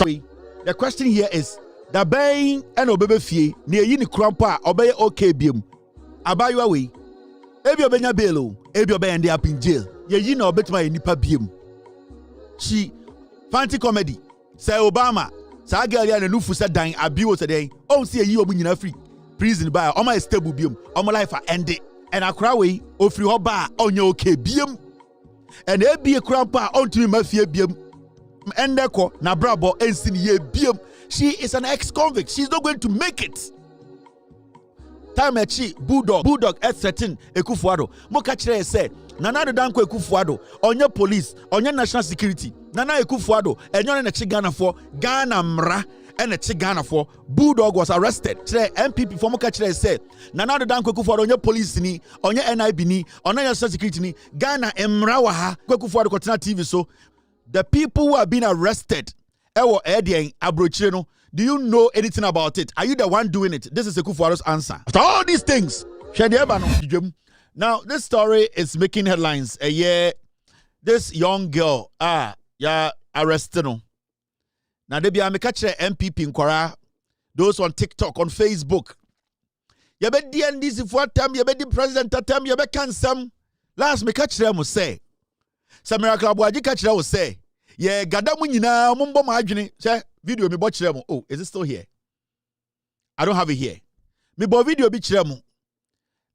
The question here is the buying and obebe fie na yi ni krampa obeye okay biem. Abaywa we. Ebi obenya bail o, ebi obeye end up in jail. Yi na obetima nipa biem. She fancy comedy. Say Obama, say girl ya na nufu say dan abi wo say den. On see yi omu nyina free. Prison by oma stable biem. Oma life end. And akra we ofri ho ba onye okay biem. And ebi krampa ontumi mafie biem. Endeko na brabo ensini ye biem. She is an ex-convict. She's not going to make it. Time echi bulldog S13 Ekufuado. Moka chire say Nana Danko Ekufuado onye police onye national security. Nana Ekufuado enyo na chi Ghana for Ghana mra and chi Ghana for Bulldog was arrested. Chire MPP for moka chire say Nana Danko Ekufuado onye police ni onye NIB ni onye national security ni Ghana emra wa ha Ekufuado kotina TV. So the people who have been arrested do you know anything about it? Are you the one doing it? This is Ekufuado's answer. After all these things, now this story is making headlines. This young girl, arrested. Now they be catch MPP in Kora, those on TikTok, on Facebook. You bet the NDC for time, you bet the president time, you bet cancel. Last me catch them will say. Some miracle aboaji catch them will say. Yeah, gadamu nyina mumbo ma adwene che video me bo kire mo. Oh, is it still here? I don't have it here. Me bo video bi kire mo.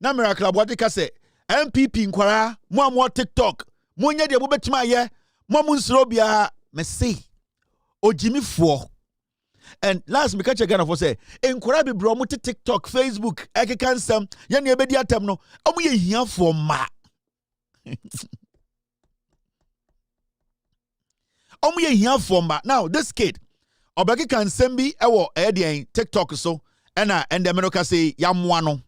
Na miracle abodika say MPP nkwara mo am TikTok. Mo nya de mo betima ye. Mo nsro bia me say ojimifo. And last me catch Ghana for say nkwara bi bro mo TikTok, Facebook, ekekan sam ye na ebedi atam no. Omo ye hia for ma. Now this kid obeki can sembi ewo TikTok so and the America say yamwano.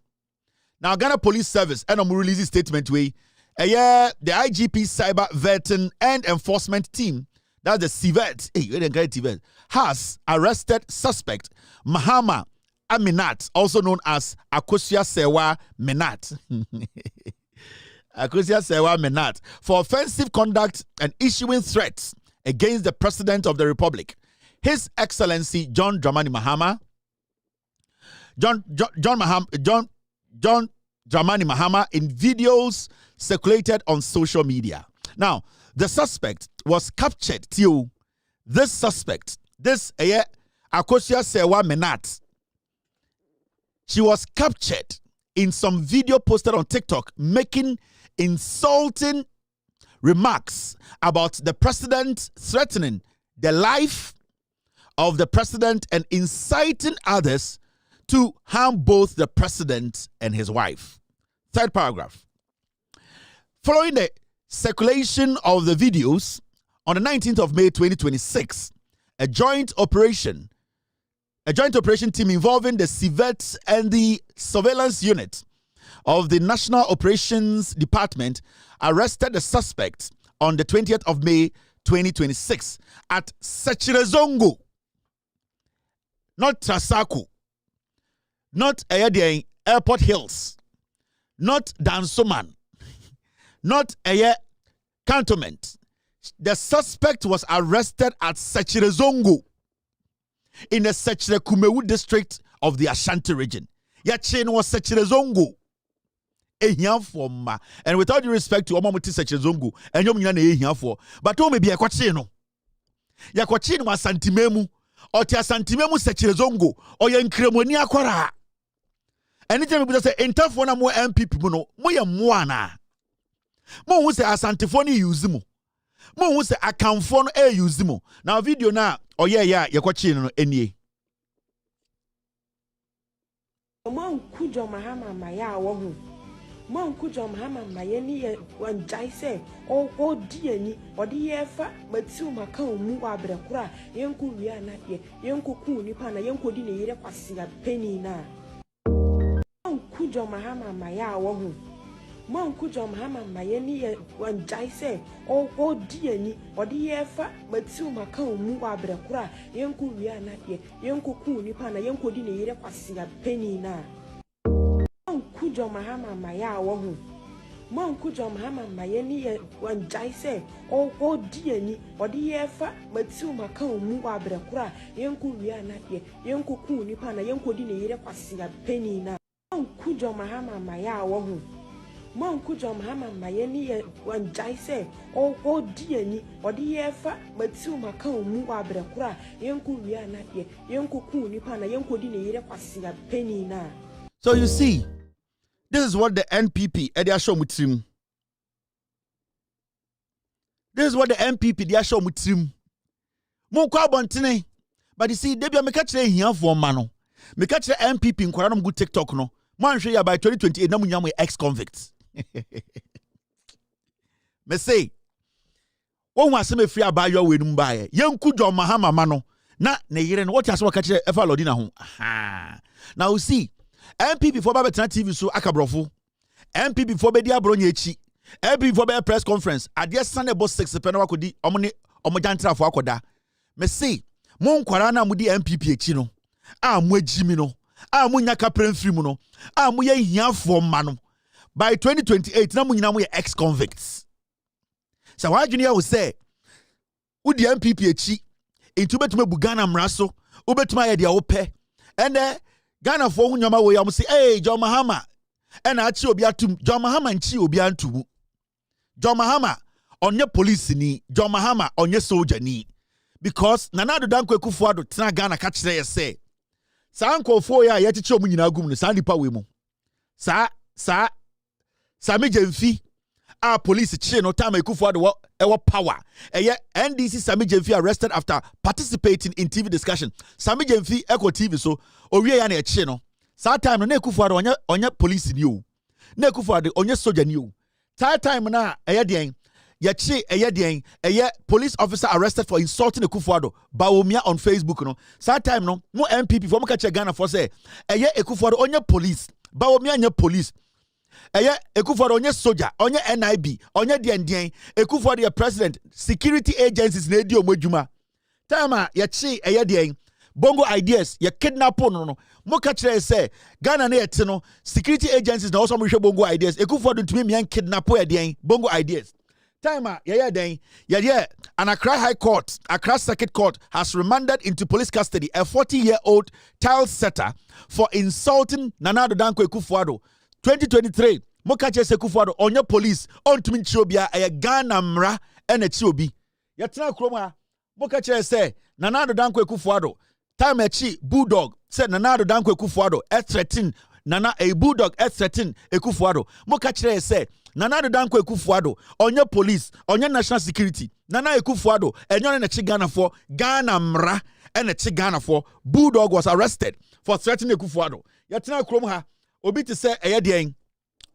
Now Ghana Police Service and release statement way the IGP Cyber Vetting and Enforcement Team, that's the CVET, has arrested suspect Mahama Aminat, also known as Akosua Serwaa Menat. Akosua Serwaa Menat, for offensive conduct and issuing threats against the President of the Republic, His Excellency John Dramani Mahama. John Dramani Mahama in videos circulated on social media. Now, the suspect was captured till this suspect, Akosua Serwaa Menat, she was captured in some video posted on TikTok making insulting remarks about the president, threatening the life of the president and inciting others to harm both the president and his wife. Third paragraph. Following the circulation of the videos, on the 19th of May 2026, a joint operation team involving the CVET and the surveillance unit of the National Operations Department arrested the suspect on the 20th of May 2026 at Sechirezongo, not Trasaku, not Airport Hills, not Dansoman, not Cantonment. The suspect was arrested at Sechirezongo in the Sechirekumewu district of the Ashanti region. Yachen was Sechirezongo. And with all due respect to Omamuti Sechirezongo, and you mean here for, but oh, maybe a quachino. Yaquachino was Santimemu, or Tia Santimemu Sechirezongo, or Yankremonia Quara. Anytime we say, in tough one more MPP, Moya Moana. Mo who say Asantifoni use mo. Mo who say account phone use mo. Now, video now, oh yeah, Yaquachino, any. Mon kujo mahama maya wahu. Mon kujo mahama mayeni wan jaise o dieni odi yefa matu maka omu abrekura yenku wia na ye yenku ku nipa na yenku di ne yire kwasiga peni na. Mon kujo mahama maya wahu. Mon kujo mahama mayeni wan jaise o dieni odi yefa matu maka omu abrekura yenku wia na ye yenku ku nipa na yenku di ne yire kwasiga peni na. Kujo mahama maya wahu. Man could jump hammer my any one jai say, oh dear, or the year fat, but soon my count move up the cry, Yanko we are not yet, Yanko Coon, Nipana, Yanko dinner, a penny now. Man could jump hammer my hour. Man could jump hammer my any one jai say, oh dear, or the year fat, but soon my count move up the cry, Yanko we are not yet, Yanko Coon, Nipana, Yanko dinner, a penny now. So you see, this is what the NPP they are showing with him. This is what the NPP they are showing with him. Monko abontene, but you see, they be make catch here for mano. Me catch the NPP in Kwaranum good TikTok no. Man show you by 2028 na munyam ex-convicts. Me say, won wa se me free abayo we num bae. Yanku John Mahama mano. Na ne yire no what you aso catch efa lodina ho. Aha. Now you see, NPP for Babetana TV so akabrofo. NPP for be dia bronye echi. NPP for be press conference. Ade Sunday boss 6 pe na wakodi omne omojantra fo akoda. Me say, mon kwara na mudi NPP echi no. A mo agimi no. A mo nya kapren free mu no. A mo ye hiafo ma no. By 2028 na mo nyina mo ye ex-convicts. So why junior will say, udi NPP echi into betuma bugana mraso, ubetuma ye dia ope. And Ghana for nyama we am say, hey, John Mahama. And achi obi atum, John Mahama nchi obi antumu. John Mahama onye police ni, John Mahama onye soldier ni. Because Nana do Danko Akosua tena Ghana ka kire ye say. Sa ankofo ya ye tiche omu nyina gum no sa nipa we mu. Sa Jemfi a police chi no time Akosua do ewo power. Eye NDC Sami Jemfi arrested after participating in TV discussion. Sami Jemfi Echo TV so owie ya na echi no. Sa time no na Akosua do onye police ni o. Na Akosua do onye soldier ni o. Time na eye den Yachi eye police officer arrested for insulting Akosua Bawumia on Facebook no. Sa time no mo MPP for mo ka che Ghana for say eye Akosua onye police, Bawumia nye police. Eye Akosua onye soldier, onye NIB, onye den Akosua the president, security agencies na edi omodwuma. Time yachi eye den bongo ideas ye kidnap no mo ka kire say Ghana na yete no security agencies na also mo hwe bongo ideas Akosua ntumi mian kidnap e den bongo ideas. Time and Accra High Court, Accra Circuit Court has remanded into police custody a 40-year-old tile setter for insulting Nana Danko Akosua. 2023, Mokache Akosua onye police on to Minchobia a Ghana mra and a chiobi. Yatna Kroma, Mokache say Nana Danko Akosua. Time echi bulldog said Nana Danko Akosua threaten Nana a bulldog threaten Akosua. Mokache say Nana Danko Akosua onye police, onye national security. Nana Akosua enyo na chi Ghana for Ghana mra and a chi Ghana for bulldog was arrested for threatening Akosua. Yatina krom ha obi te say eyedien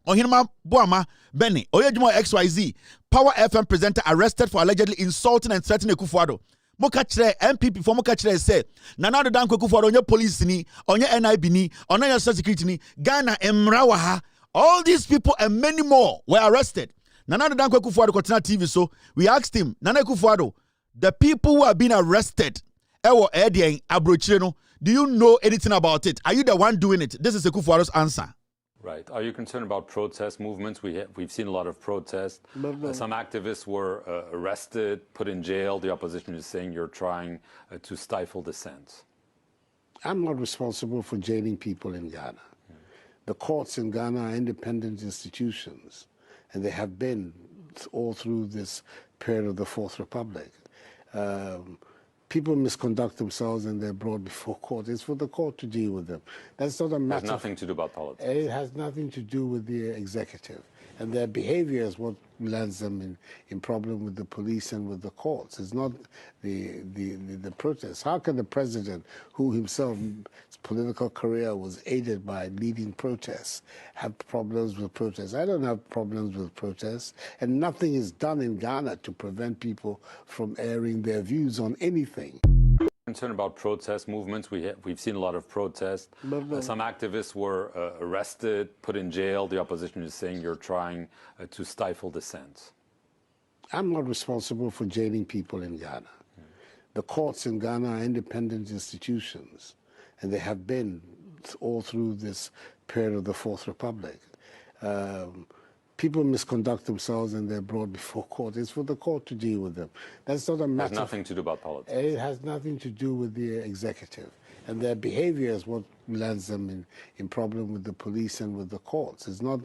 Ohinma Boama Benny Oyejimo XYZ Power FM presenter arrested for allegedly insulting and threatening Akosua. Moka kire MPP for moka kire say Nana Danko Akosua onye police ni, onye NIB ni, onye national security ni, Ghana emra wa ha. All these people and many more were arrested. Nana Danko Akosua Kotina TV so we asked him, Nana Akosua, the people who have been arrested, Ewo Edian Abrochino, do you know anything about it? Are you the one doing it? This is Akufuado's answer. Right. Are you concerned about protest movements? We've seen a lot of protests. Some activists were arrested, put in jail. The opposition is saying you're trying to stifle dissent. I'm not responsible for jailing people in Ghana. The courts in Ghana are independent institutions, and they have been. all through this period of the Fourth Republic. People misconduct themselves and they're brought before court. It's for the court to deal with them. That's not a matter. It has nothing to do about politics. It has nothing to do with the executive. And their behavior is what lands them in problem with the police and with the courts. It's not the protests. How can the president, who himself, his political career was aided by leading protests, have problems with protests? I don't have problems with protests. And nothing is done in Ghana to prevent people from airing their views on anything. Concerned about protest movements. We've seen a lot of protests. Some activists were arrested, put in jail. The opposition is saying you're trying to stifle dissent. I'm not responsible for jailing people in Ghana. The courts in Ghana are independent institutions, and they have been all through this period of the Fourth Republic. people misconduct themselves and they're brought before court. It's for the court to deal with them. That's not a matter. It has nothing to do about politics. It has nothing to do with the executive. And their behavior is what lands them in problem with the police and with the courts. It's not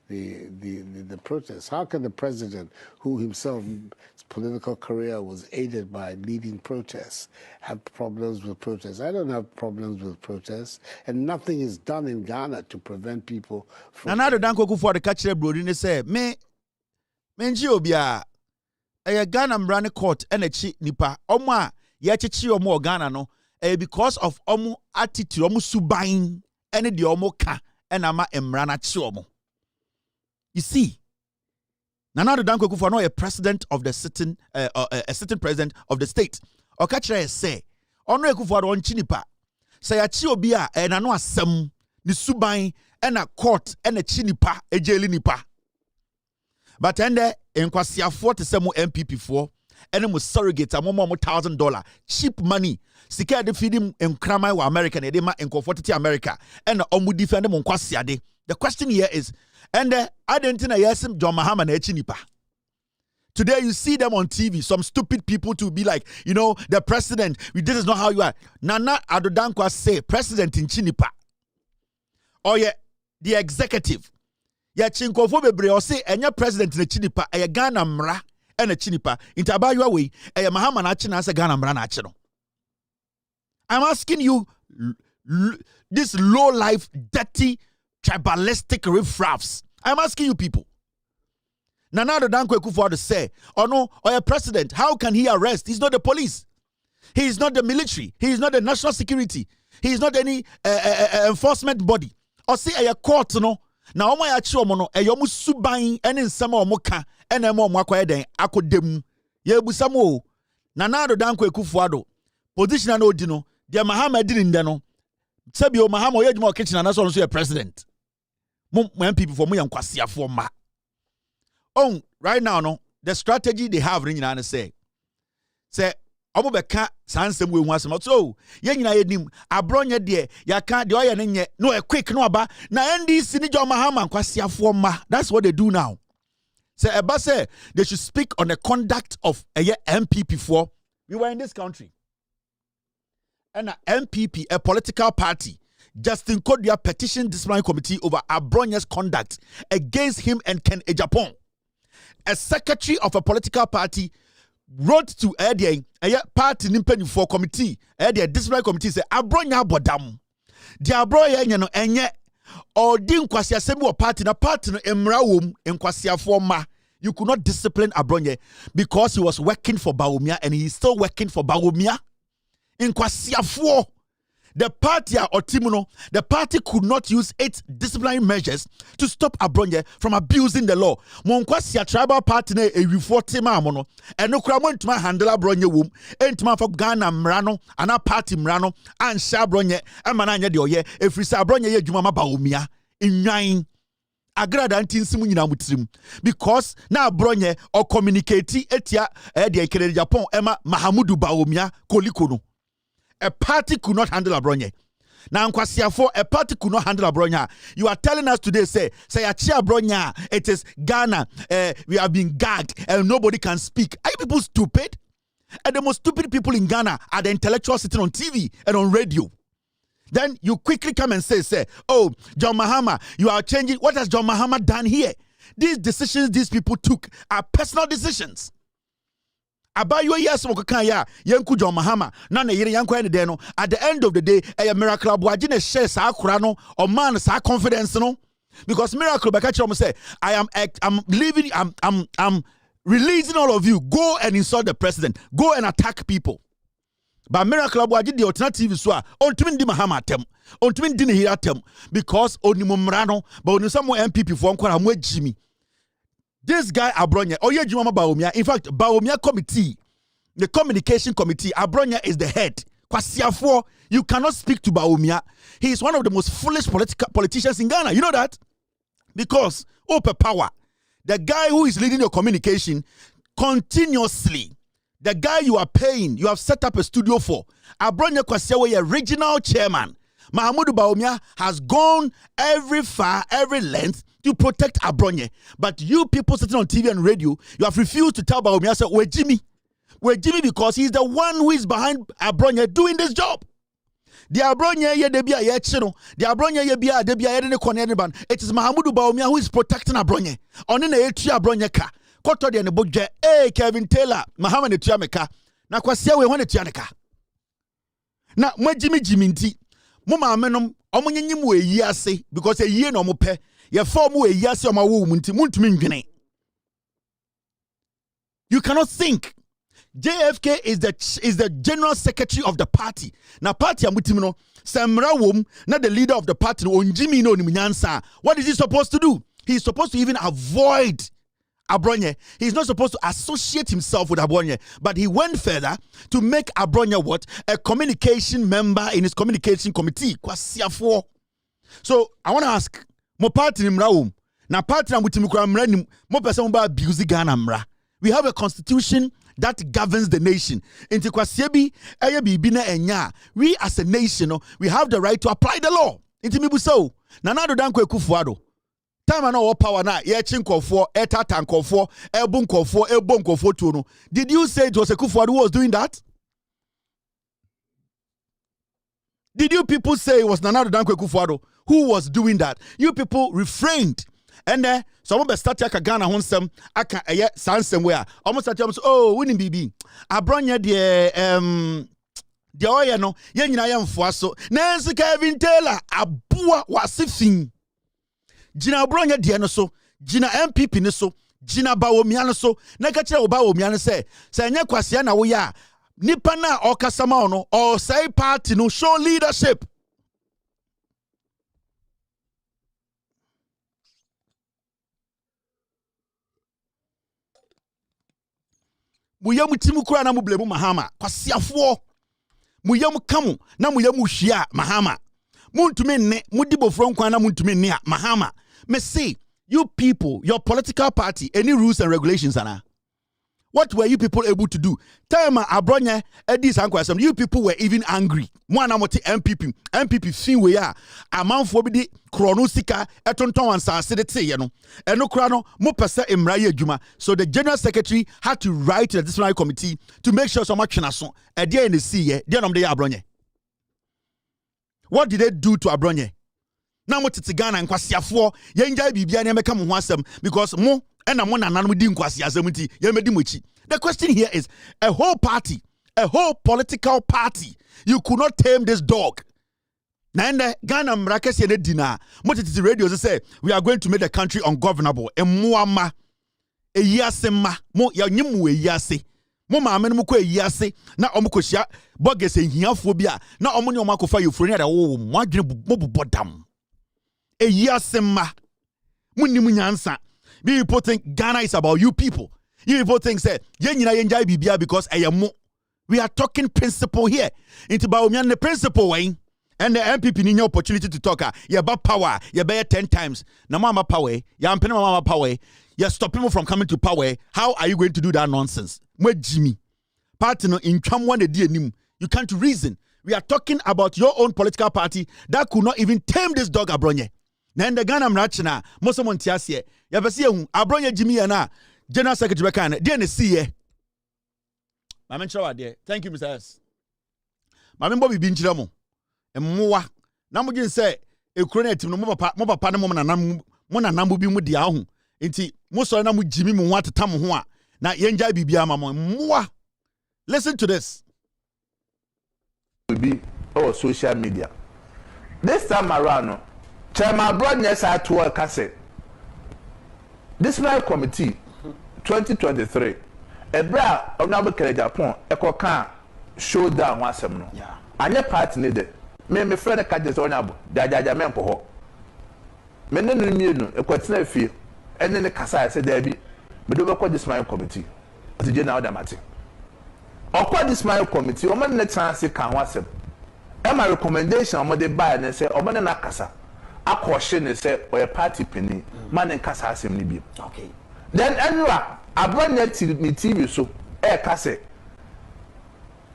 the protests. How can the president, who himself, his political career was aided by leading protests, have problems with protests? I don't have problems with protests. And nothing is done in Ghana to prevent people from... Nanado Danko Kufuor the catcher brody ne say, me nji obia Ghana Mbrane court ene chi nipa. Omo a ye chichi omo Ghana no. Because of omo attitude, omo subain, any the omo ka, and ama emrana chiomo. You see, Nana Danko Kufuor no a president of the sitting, a sitting president of the state. Okachire say, ono Kufuor on chinipa. Say a chiobia and ano asem ni subain and a court and a chinipa a jeli nipa. But ende enkwasi afo te semo MPP for. And mu surrogate amomo $1,000 cheap money sika de feed him in krama wa America na de ma enkomfortity America and omu defend him nkwasi ade. The question here is, and I didn't know yesim John Mahama na echi nipa. Today you see them on TV, some stupid people to be like, you know, the president, this is not how you are. Nana Adodankwa say president in chinipa. Or yeah, the executive. Ya chinkofo bebre o say enya president in chinipa e Ghana mra. And a chinipa into abayua way a Mahama na china as Ghana mra na chino. I'm asking you this low life, dirty, tribalistic riffraffs. I'm asking you people. Nana Danko Kufuor to say, oh no, or a president, how can he arrest? He's not the police. He is not the military. He is not the national security. He is not any enforcement body. Or say a court no. Na omo ya chi omo no eyomu suban ene nsema omo ka ene mo omo akwaye den akodem ye busam o Nana Danko Kufuor do position na odi no de Mahama di nde no sebi o Mahama o yedwuma o kitchen na so ye president mo MPP for mo yan kwasiafo ma on right now no the strategy they have ring na say omo beka sansem we hu asem so ye nyina yedim abronye de yaka de oye ne nye no a quick no aba na NDC ni John Mahama kwasiafo ma. That's what they do now. Eba say they should speak on the conduct of a MPP for. We were in this country and a MPP, a political party, Justin Kodia petitioned disciplinary committee over Abronye's conduct against him and Ken Ejapon. A secretary of a political party wrote to a party nimpeni for committee, disciplinary committee say Abronya bodam. The Abroya no enye or din kwasi asemi or party no emra wom enkwasi afoma. You could not discipline Abronye because he was working for Bawumia and he's still working for Bawumia. Enkwasi afo. The party or Timuno, the party could not use 8 disciplinary measures to stop Abronye from abusing the law. Monkwasi tribal party ne e reforte ma amono. And no kramon to handle Abronye wom. Entma for Ghana mrano, ana party mrano, and Shabronye, and mananya de oye, if we sa Abronye ye jumama Bawumia, in nine. Agrada antinsimu nyina mutrim because na Abronye or communicate etia de ekere Japan ema Mahamudu Bawumia kolikono. A party could not handle Abronye. Now, for a party could not handle Abronye. You are telling us today, say Abronye, it is Ghana. We are being gagged and nobody can speak. Are you people stupid? And the most stupid people in Ghana are the intellectuals sitting on TV and on radio. Then you quickly come and say, oh, John Mahama, you are changing. What has John Mahama done here? These decisions these people took are personal decisions. Abayo yes mokanya yanku John Mahama na na yire yanku ene de no at the end of the day a miracle abuaje na share sa akura no o man sa confidence no because miracle be catch am say I'm leaving I'm releasing all of you, go and insult the president, go and attack people. But miracle abuaje the alternative so ontumi ndi Mahama atem ontumi ndi ne hira atem because onimumra no but oni some MPP for nkwa mo agimi. This guy Abronye, Oye Jumama Bawumia. In fact, Bawumia committee, the communication committee, Abronye is the head. Kwasiafo, you cannot speak to Bawumia. He is one of the most foolish politicians in Ghana. You know that? Because open power, the guy who is leading your communication continuously, the guy you are paying, you have set up a studio for. Abronye Kwasiawe, a regional chairman. Mahamudu Bawumia has gone every length to protect Abronye. But you people sitting on TV and radio, you have refused to tell Bawumia, say, we're Jimmy because he's the one who is behind Abronye doing this job. The Abronye ye debia ye chino, the Abronye ye bia debia ye ne kone ban. It is Mahamudu Bawumia who is protecting Abronye. Oni na etu Abronye ka. Koto de ne bodje, Kevin Taylor, Mahama ne tua meka. Na kwasia we ho ne tua ne ka. Na mo Jimmy nti mo maamenom omo nyanyim we yi ase because e yie no mo pe ye form we yi ase o ma wo mu nti muntumi ndwene. You cannot think. JFK is the general secretary of the party. Na party amutimi no semra wom na the leader of the party no onjimi no nimnyansa. What is he supposed to do? He is supposed to even avoid Abronye. He's not supposed to associate himself with Abronye, but he went further to make Abronye what? A communication member in his communication committee. So I want to ask, mo party nimra na party na mutimi kwa mra nim mo person ba abuse Ghana mra. We have a constitution that governs the nation. Inti kwasiebi eye bibi na enya. We as a nation, we have the right to apply the law. Inti mibuso. Nanado danko ekufuado. Time and our power na ye chinkofo, etatankofo, ebunkofo, ebonkofo tuno. Did you say it was Akosua who was doing that? Did you people say it was Nanado Dankwa Akosua who was doing that? You people refrained. And then some be start aka Ghana honsem aka eye sansem where almost at times oh winning bibi. Abronye de oye no ye nyina ye mfoa so. Nancy Kevin Taylor abua wasifin. Jina Abronye de no so, jina MPP ne so, jina Bawumia no so, na ka kire Bawumia no say enye kwase na wo ya nipa na okasama no or say party no show leadership. Muyam timu kura na mublemu Mahama kwasiafo muyam kamu na muyam hwia Mahama muntumi ne mudibofro nkwan na muntumi ne Mahama. Me say, you people, your political party, any rules and regulations, Anna? What were you people able to do? Time Abronye, Eddie's uncle, you people were even angry. One amoti MPP, fin we are. A man for the chronostica, etonton and sacidity, you know. And no crano, mo pesa imraye juma. So the general secretary had to write to the disciplinary committee to make sure some action is on. A day in the sea, they are Abronye. What did they do to Abronye? Now mo tete Ghana nkwasiafo ye njai bibia na meka mo ho asem because mo na mo nanan mo di nkwasiasem nti ye medi mochi. The question here is a whole political party, you could not tame this dog. Na ende Ghana mrakese ne dina mo tete radio say we are going to make the country ungovernable. Emuama eyasema mo ya nyimu eyase. Mo maame no ko eyase na omukohia boges ehiafo bia na omo ne omakofa yofro ne da wo mo adwene mo bobodam. Eyasema munim nyansa. People think Ghana is about you people. You people think say ye nyina ye njai bibia because eyamo. We are talking principle here. Into Bawumia the principle way and the MPP need opportunity to talk. You about power, you bear 10 times. Na mama power, you ampene mama power. You stop people from coming to power. How are you going to do that nonsense? Mwe Jimmy. Party no in one nim. You can't reason. We are talking about your own political party that could not even tame this dog Abronye. Na the Ghana mrachina moso montiasie. Ya besi ehun Abronye Jimmy na General Secretary Bekan dey na see ye. Mama nchira there. Thank you Mr. S. Mama mbo bibi nchira mo. Emmoa. Na mo gin say ekuro na etim no mo papa ne mo na nambu bi mu dia ho. Enti mo so na mo Jimmy mo ho ateta mo ho a na yenja bibia ma mo. Emmoa. Listen to this. Will be our social media. This time around, Chairman Abronye said to work as Disciplinary Committee 2023. Ebra Honorable Kere Japan Ekokan showdown wasem no. Anya part needed. Me friend Kajes Honorable Jaja Mempo ho. Me no mienu ekwatina fie ene ne kasa say there be me do be Disciplinary Committee. Ati je na odamati. Okwa Disciplinary Committee o man ne chance kan wasem. E ma recommendation o de buy ne say o man na kasa. Akoshe ne say o ye party penny man ne kasa asem ne bi. Okay. Then anyway Abronye TV so kase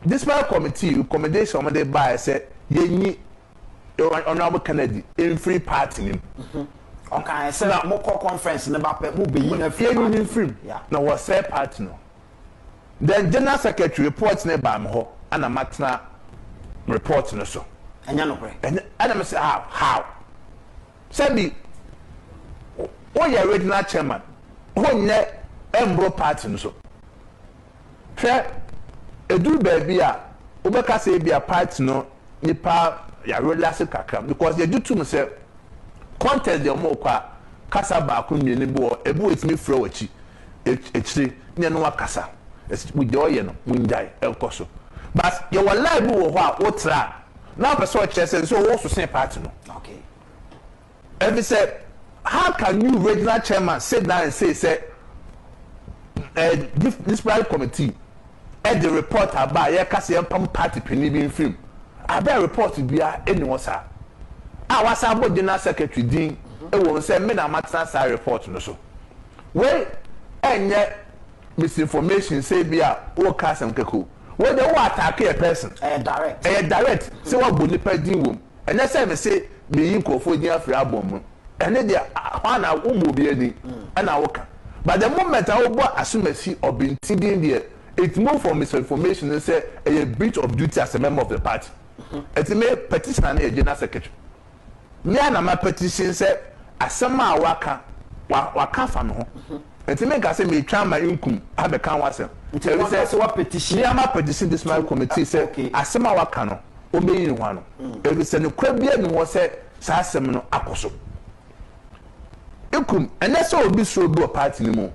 Disciplinary Committee recommendation o de buy say yenyi Honorable Kennedy in free party him. Okay, so now more conference in about who be in free. Now was say party no. Then General Secretary reports nearby me ho and a matna report no so. And you know, and I say how? Say oh your original chairman. Oh yeah, Embro party no so. Share edu baby a obeka say be a party no nipa ya relax kakra because they do to say contest the mo kwa kasa ba ko mieni bo ebu etimi fro wachi echiri ne no akasa with the oye no munjai elkoso but your life wo ho a wotra now person chese so wo so sen party no okay every say how can you regional chairman sit down and say this private committee and the report about your kasa empam party penny film about report bia anyone sir was about General Secretary Dean. It won't say me na matna report no so. Well, and yet misinformation say be a work cast and keku. Well, they want attack a person. Direct. Say what body per womb. And that's why say me inko for the free album. And then they are one be any and I work. But the moment I will assume a see or been thinking there, it moved from misinformation and say a breach of duty as a member of the party. It's a petition and a General Secretary. Me and my petition say asema waka fa no enti me ka say me twa ma inkum abeka wasem enti say what petition me am petition this my committee say asema waka no o be yin ho no e say no kwa bia ni wo say sa asem no akoso inkum ene say obi so bi o party ni mo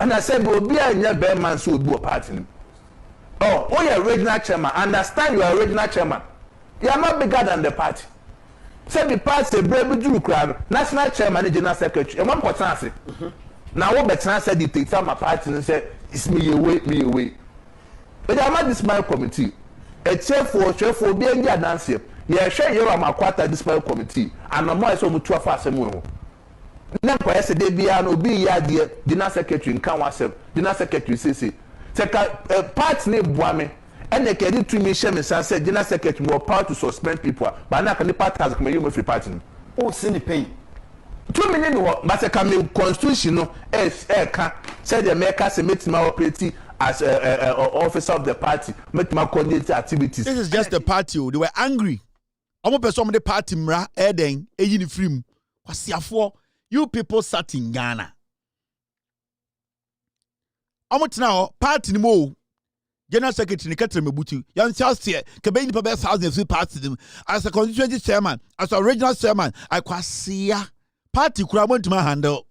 and say be obi anya be man so obi o party ni oh you regional chairman understand you are regional chairman you are not bigger than the party. Say the party brave do crowd national chairman and general secretary and one person now what better said dictate my party and say it's me away but I'm at this my committee a chair for be in the dance here yeah share you my quarter this my committee and I'm more so much to fast and now for yesterday be an be ya dear general secretary in can was general secretary say party name Boame. And they can do me shame and say General Secretary more power to suspend people, but now can the party has come you free party. Oh, send the pain. 2 million but I can constitution no can say the maker say make my operate as officer of the party, make my coordinate activities. This is just the party. They were angry. Omo person the party mra eden e uniform. Kwasiafo, you people sat in Ghana. Omo tena party ni mo. General Secretary Nikatra Mebutu, young Charles here, Kabini Papa 1,000 party them as a constituency chairman, as a regional chairman. I quasia party could want to my handle.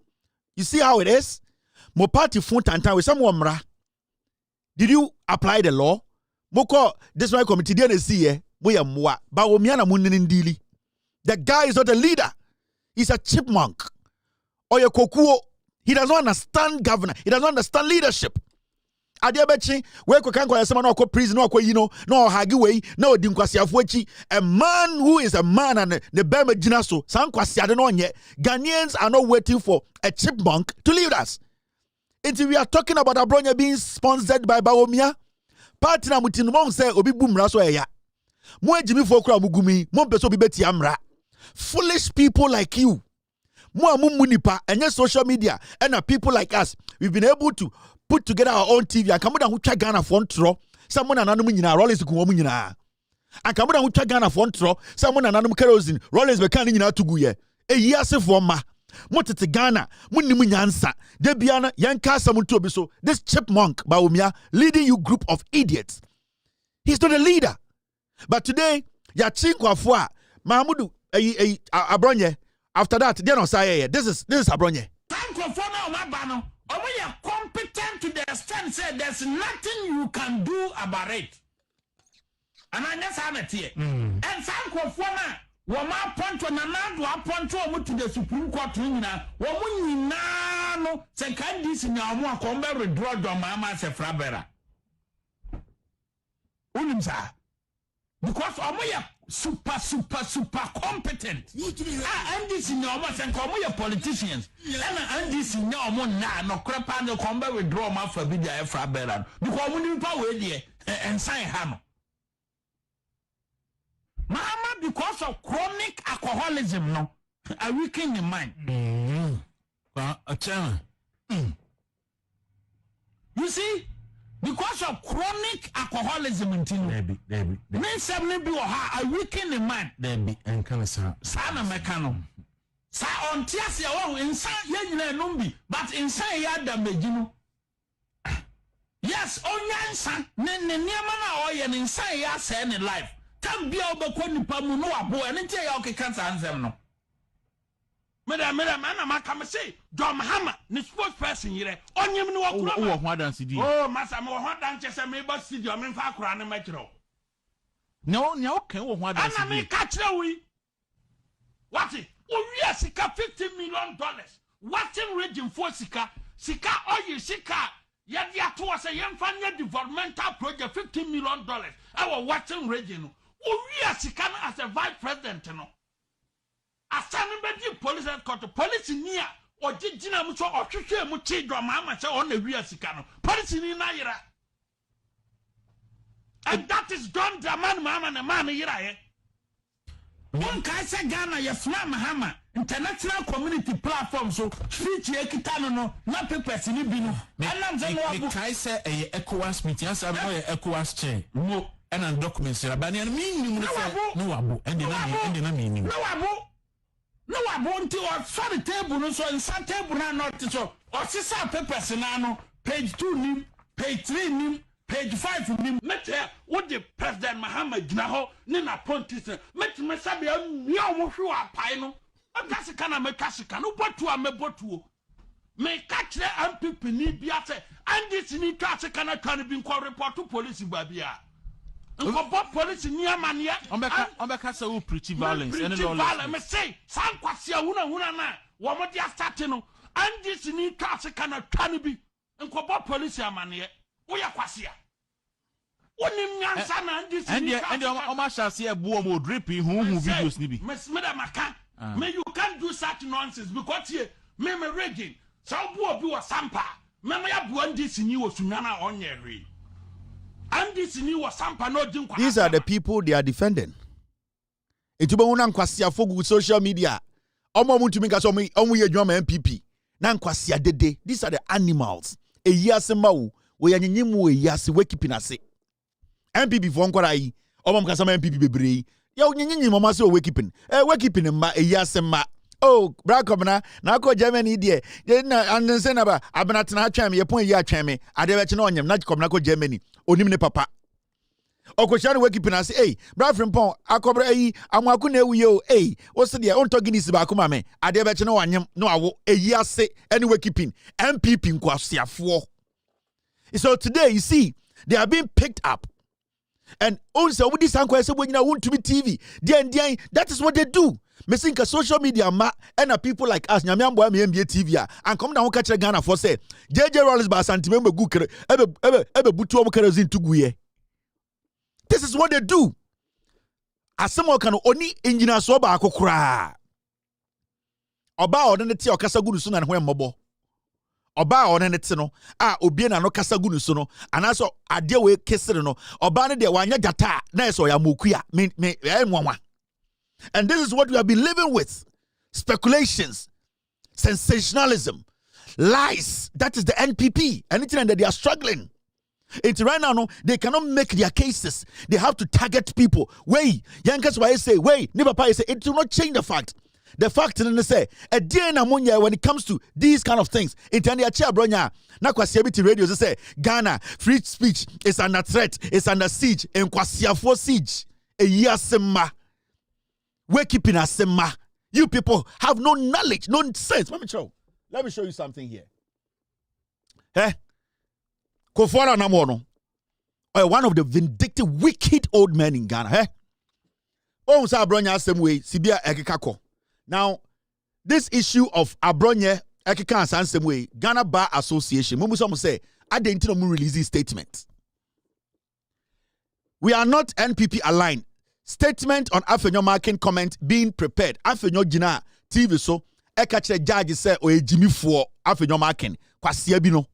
You see how it is? Mo party front and time with some wamra. Did you apply the law? Moko, this my committee didn't see we are moi, but Omiana Mundin. The guy is not a leader, he's a chipmunk. Or your kokuo, he does not understand governance, he does not understand leadership. Adiabechi, where can go someone or prison or no hagiway, no dinkwasiafuechi, a man who is a man and the Bema Jinaso, Sankwasiadonye. Ghanaians are not waiting for a chipmunk to lead us. Until we are talking about Abronya being sponsored by Bawomia, partner Mutinmon say Obi Boom Rasoya. Mwe Jimmy Fokra Mugumi, Mompeso Bibeti Amra. Foolish people like you. Mwa Munipa and your social media and people like us, we've been able to put together our own TV and come down who check Ghana for tro. Someone and Anumina, Rollins Kumumina. And come down who check Ghana for tro. Someone and Anum kerosene, Rollins Becanina to Guye. A year for ma. Motete Ghana, Munimunyansa, Debiana, Yanka Samuntobiso, this chipmunk, Baumia, leading you group of idiots. He's not a leader. But today, Yachinkwa, Mahmudu, Abronye, after that, they don't say, this is Abronye. We are competent to the extent say there's nothing you can do about it. And I just have it here. And some former Wama Ponto Nanado Ponto to the Supreme Court now. Woman no second this in your more combat withdraw your mama se frabera. Unimsa. Because Omoya super competent. And this in your mouth and come your politicians. And this in your mon no crap no combat withdraw my for be there frabera. Because when you power there and sign hammer. Mama because of chronic alcoholism, no, I weaken the mind. You see, because of chronic alcoholism, men seven be I weaken the mind. And can sana mekano. Sa on tiasi insan ye numbi, but insan ya damage. Yes, onyansa ne niama na oye ne insan ya say in life. Can be obekwa nipa mu no abo ene tie ya okeka ansem no. Madam, I come say, John Mahama, the spokesperson here, on him no Oh, Master, what dance me but see your men for crown and metro. No, okay, what I may catch we. What it? Oh, yes, Sika $50 million. What in region for Sika? Sika, oh, you Sika. Yet, to us a young family developmental project $50 million. Our Watson region. Oh, yes, Sika as a vice president, no. Asanin bedi police headquarters police near or jina mucho or hwehwe mu chi do mama say on na wi asika no police ni na yira and that is John Dramani Mahama na man yira ye one kai say Ghana ye fna Mahama international community platform so speech ye kita no na papers ni bi no anam say no abu kai say e ECOWAS meeting asa no ye ECOWAS chair no and documents rabani and me ni no abu and na me ni no abu. No, I want to sorry table, so in some table not so. Or sister papers no page 2 nim, page 3 nim, page 5 nim. Met what the President Mahama Gnaho, Nina Pontis, met Messabia, Yamu Pino. And that's a kind of Mekasika, no, but to a mebotu. May catch the MP need Biate, and this need to can be called report to police in Babia. Police near mania. Omeka say who preach violence and all violence. Me say san kwasia huna na wo mo dia start no and this ni class kana twan bi nkobo police amane wo ya kwasia wonim nyansa na this ni and o shall see ebu o drip hu videos ni bi me da maka me you can't do such nonsense because here me reggae so bu obi wo sampa me ya bu and this ni wo sunana onye hwe. These are the people they are defending. Etubona nkwasia fogu social media. Omo muntumi ka so omo ye dwuma MPP. Na nkwasia dede. These are the animals. Eyase mawu, we yanyimu eyase wekeeping ase. MPP for nkwara yi. Omo mkasa ma MPP bebre. Ya onyinyinyi mama se wekeeping. Wekeeping ma eyase ma. Oh, Brakomna, na ko Germany die. Na anse na ba abenatena atwam ye pon yi atwam. Ade be che na onyam na komna ko Germany. Onim ne papa. Okoshano wekeeping ase, hey, bra frimpon akobra yi amwaku na ewuye o, hey, wo se de on toginisi ba kuma me. Ade be che na wanyam no awo eyi ase any wekeeping. MPP nkwasiafo. So today you see they are being picked up. And also with this anko say when you want to be TV. That is what they do. Missing social media ma and people like us nyamiambo me MBA TV and come down catch Ghana for say JJ Rollins ba santime me gu kere ebe butu omo kerosene tuguye. This is what they do. Asemo kan oni engineer so ba akokora. Oba odene ti okasa gunu so na ho emmobo. Oba odene ti no obie na no kasa gunu so no anaso ade we kesere no oba ne de wanya gata na eso ya mokuya me enwanwa. And this is what we have been living with. Speculations, sensationalism, lies. That is the NPP. Anything that they are struggling. It's right now, no, they cannot make their cases. They have to target people. Wait, Yankas why say, wait, Nibapa say, it will not change the fact. The fact is, say, a day in Amunya, when it comes to these kind of things, Itania Chia Bronya, Nakwasiabiti Radio, they say, Ghana, free speech is under threat, it's under siege, and Kwasiafo siege. A yasema. Wekeeping asema. You people have no knowledge, no sense. Let me show you something here. Kofuara Namono, one of the vindictive, wicked old men in Ghana. Sa Abronya same way, Sibia Ekikako. Now, this issue of Abronya Ekika same way, Ghana Bar Association, Mumu say, I didn't release this statement. We are not NPP aligned. Statement on Afenyo marking comment being prepared. Afenyo Jina TV so ekache judge say o Jimmy for Afenyo marking kwasia bi no.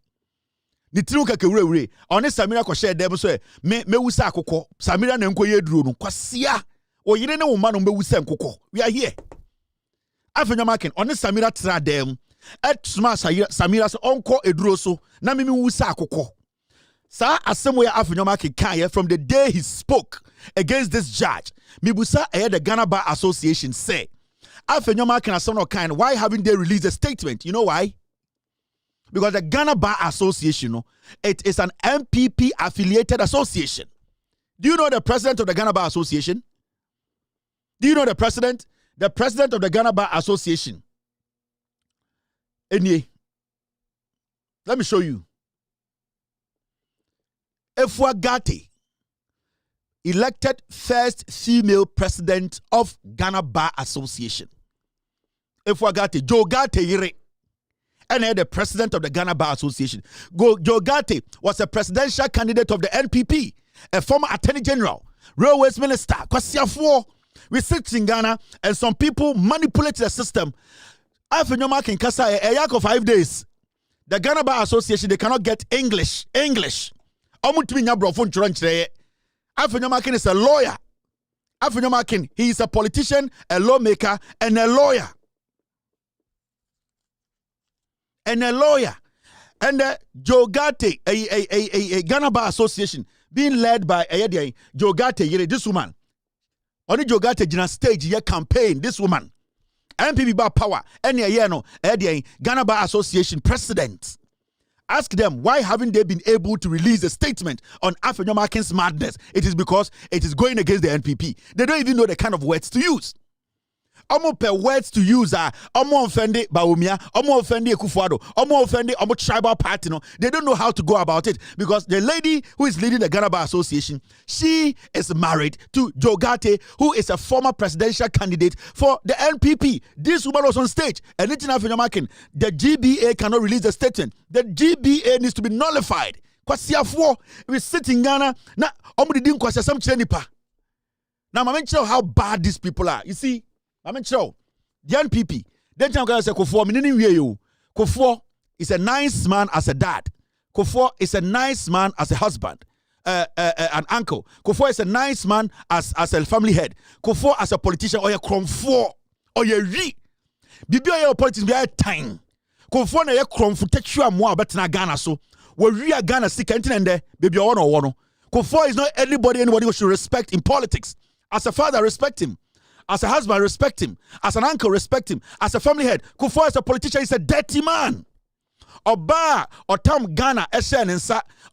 Ni tinu ka kewure oni Samira ko share dem so me wusa akokɔ Samira na nkoye duro no kwasia O yire ne wo ma no be wuse nkokɔ. We are here. Afenyamakin on Samira tradem et sma Samira so onko eduro so na mimi wusa akokɔ. Sa asɛm Afenyamakin kan from the day he spoke against this judge. Mibusa the Ghana Bar Association say Afenyamakin asɛm no kind. Why haven't they released a statement? You know why? Because the Ghana Bar Association, it is an MPP affiliated association. Do you know the president of the Ghana Bar Association? Do you know the president? The president of the Ghana Bar Association. Let me show you. Efua Gate, elected first female president of Ghana Bar Association. Efua Gate, Joe Gate Yere, and the president of the Ghana Bar Association. Joe Gate was a presidential candidate of the NPP, a former attorney general, railways minister, Kwasiafo. We sit in Ghana and some people manipulate the system. After your marking Kasa a yak of 5 days. The Ghana Bar Association, they cannot get English. After your marking is a lawyer. After your marking, he is a politician, a lawmaker, and a lawyer. And Joe Gate, a Ghana Bar Association, being led by Joe Gate, this woman. Only Joe Gate Jina stage year campaign, this woman. MPP Bar Power, Ghana Bar Association president. Ask them, why haven't they been able to release a statement on Afenyomakin's madness? It is because it is going against the NPP. They don't even know the kind of words to use. Omo per words to use are omo offended Baumia, omo offended Kufuado, omo offended omo tribal party. No, they don't know how to go about it because the lady who is leading the Ghana Bar Association, she is married to Joe Gate, who is a former presidential candidate for the NPP. This woman was on stage, and it's enough in your marking. The GBA cannot release a statement. The GBA needs to be nullified. Kwasiafo, we sit in Ghana na omo didn't kwasi some chenipa. Now, I'm tell how bad these people are. You see. I'm sure the NPP. Then I'm going to say Kufuor is a nice man as a dad. Kufuor is a nice man as a husband, an uncle. Kufuor is a nice man as a family head. Kufuor as a politician or a cromfor or a re. Bibi or politics be a time. Kufuor na ye cromfu techu amwa betina Ghana so. We re Ghana sick and there baby or one. Kufuor is not anybody we should respect in politics. As a father, respect him. As a husband, respect him. As an uncle, respect him. As a family head, Kufuor as a politician is a dirty man. Oba Otam Ghana SN and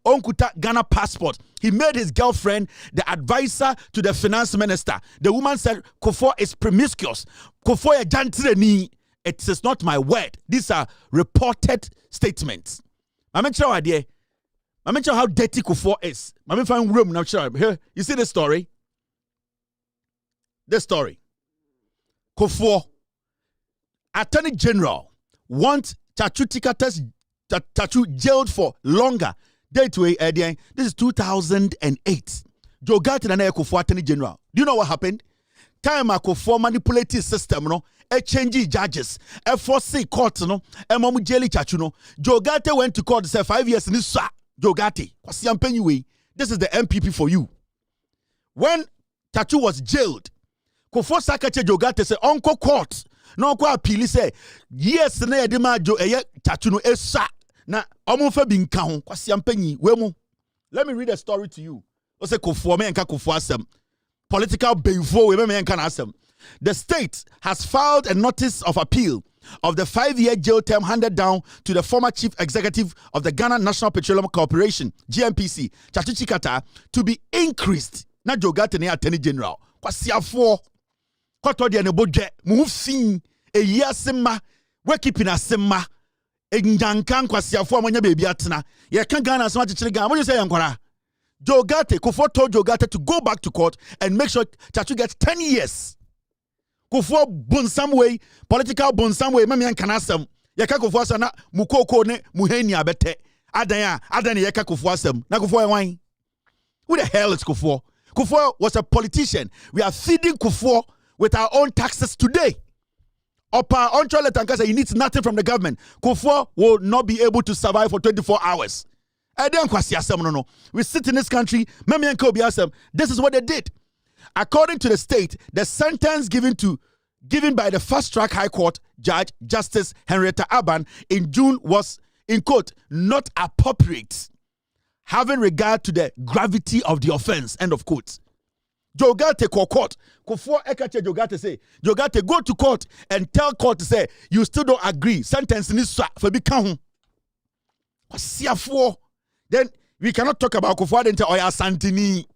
Onkuta Ghana passport. He made his girlfriend the advisor to the finance minister. The woman said Kufuor is promiscuous. Kufuor jantreni. It is not my word. These are reported statements. I'm not sure idea. I'm not sure how dirty Kufuor is. I'm not find room now. Here, you see the story. The story. Kufuor, Attorney General, wants Chachu jailed for longer. This is 2008. Joe Gate and Kufuor Attorney General. Do you know what happened? Time Kufuor manipulated system, no, a change judges, a force court, no, a momu jelly Chachu, no. Joe Gate went to court, said 5 years in this. Joe Gate, this is the MPP for you. When Chachu was jailed, Kufuor Sakache Joe Gate say Uncle Court. No kwa appeal say yes na edema jo eye Chachu no esa na omofa bi nka ho kwasi ampanyi wemu. Let me read a story to you. O say Kufuor me nka Kufuor asem. Political beifo we me nka na asem. The state has filed a notice of appeal of the 5-year jail term handed down to the former chief executive of the Ghana National Petroleum Corporation, GNPC, Chachu Chikata, to be increased. Na Joe Gate ne Attorney General. Kwasi afo Koto dia ne bodwe mu fin eyi asema we keeping asema enjankan kwasiafo amanya bebi atena ye kan Ghana asema chichire Ghana mo say yankwara Joe Gate Kufuor told Joe Gate to go back to court and make sure Chachu gets 10 years. Kufuor bun some way political bun some way meme kan asem ye ka Kufuor sana mukoko ne muheni abete adan ye ka Kufuor asem na Kufuor wan. Who the hell is Kufuor? Kufuor was a politician. We are feeding Kufuor with our own taxes today. Opa Onchole Tankasa, he needs nothing from the government. Kufuor will not be able to survive for 24 hours. We sit in this country, this is what they did. According to the state, the sentence given by the fast-track High Court Judge Justice Henrietta Aban in June was, in quote, not appropriate, having regard to the gravity of the offense, end of quote. Jogate ko court. Kofo ekache Jogate say, Jogate go to court and tell court to say, you still don't agree. Sentence ni so for be count. Then we cannot talk about Kofo Adente or Asantini.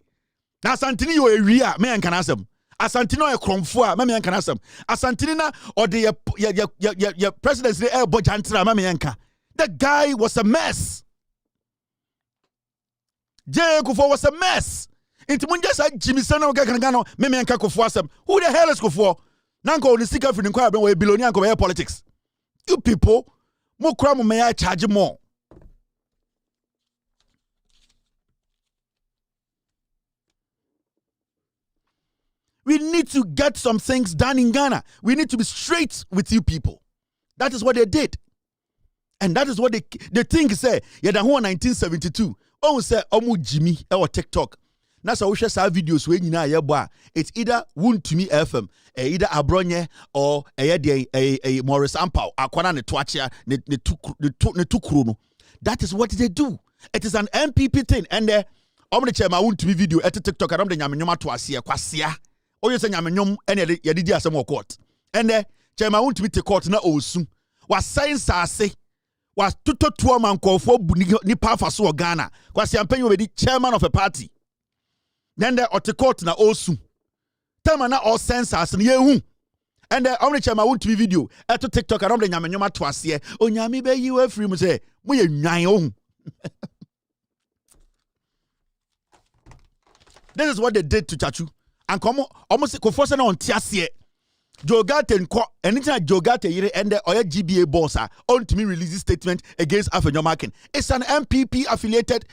Na Asantini yo area, me can ask them. Asantini o kromfo me can ask them. Asantini na or the your presidency air bojantra me can. That guy was a mess. Jay Kofo was a mess. Into mun just Jimmy Sana Gano, Meme and Kako Fuasem. Who the hell is Kofo? Nanko the sticker for the inquiry when Bilonia go air politics. You people, more crime may I charge more. We need to get some things done in Ghana. We need to be straight with you people. That is what they did. And that is what they think say, yeah, the whole 1972. Oh, say, Omu Jimmy or TikTok. That's how we share our videos when you know it's either Wound to Me FM, either Abronye or a Morris Ampao, Aquana Netwachia, ne tukruno. That is what they do. It is an MPP thing. And I'm the chairman Wound to Me video at TikTok. I'm the Yamenyoma to Asia, Quasia. Or you say Yamenyom and Yadidia some more court. And chairman Wound to Me to court na Osun. Was science I say. Was tuto 2 man call for Nipa Faso Ghana. Was Yampany with the chairman of a party. Then the court na osu. Tell me na all censors ni yehu. And the only chairman want to be video at TikTok and the nyamenyoma twasie. O nyame be yi we free mu say mo ye nwan o. This is what they did to Chachu. And come almost ko force na on tiasie. Jogate nko anything Jogate yire and the oya GBA boss on to me release this statement against Afenyomakin. It's an MPP affiliated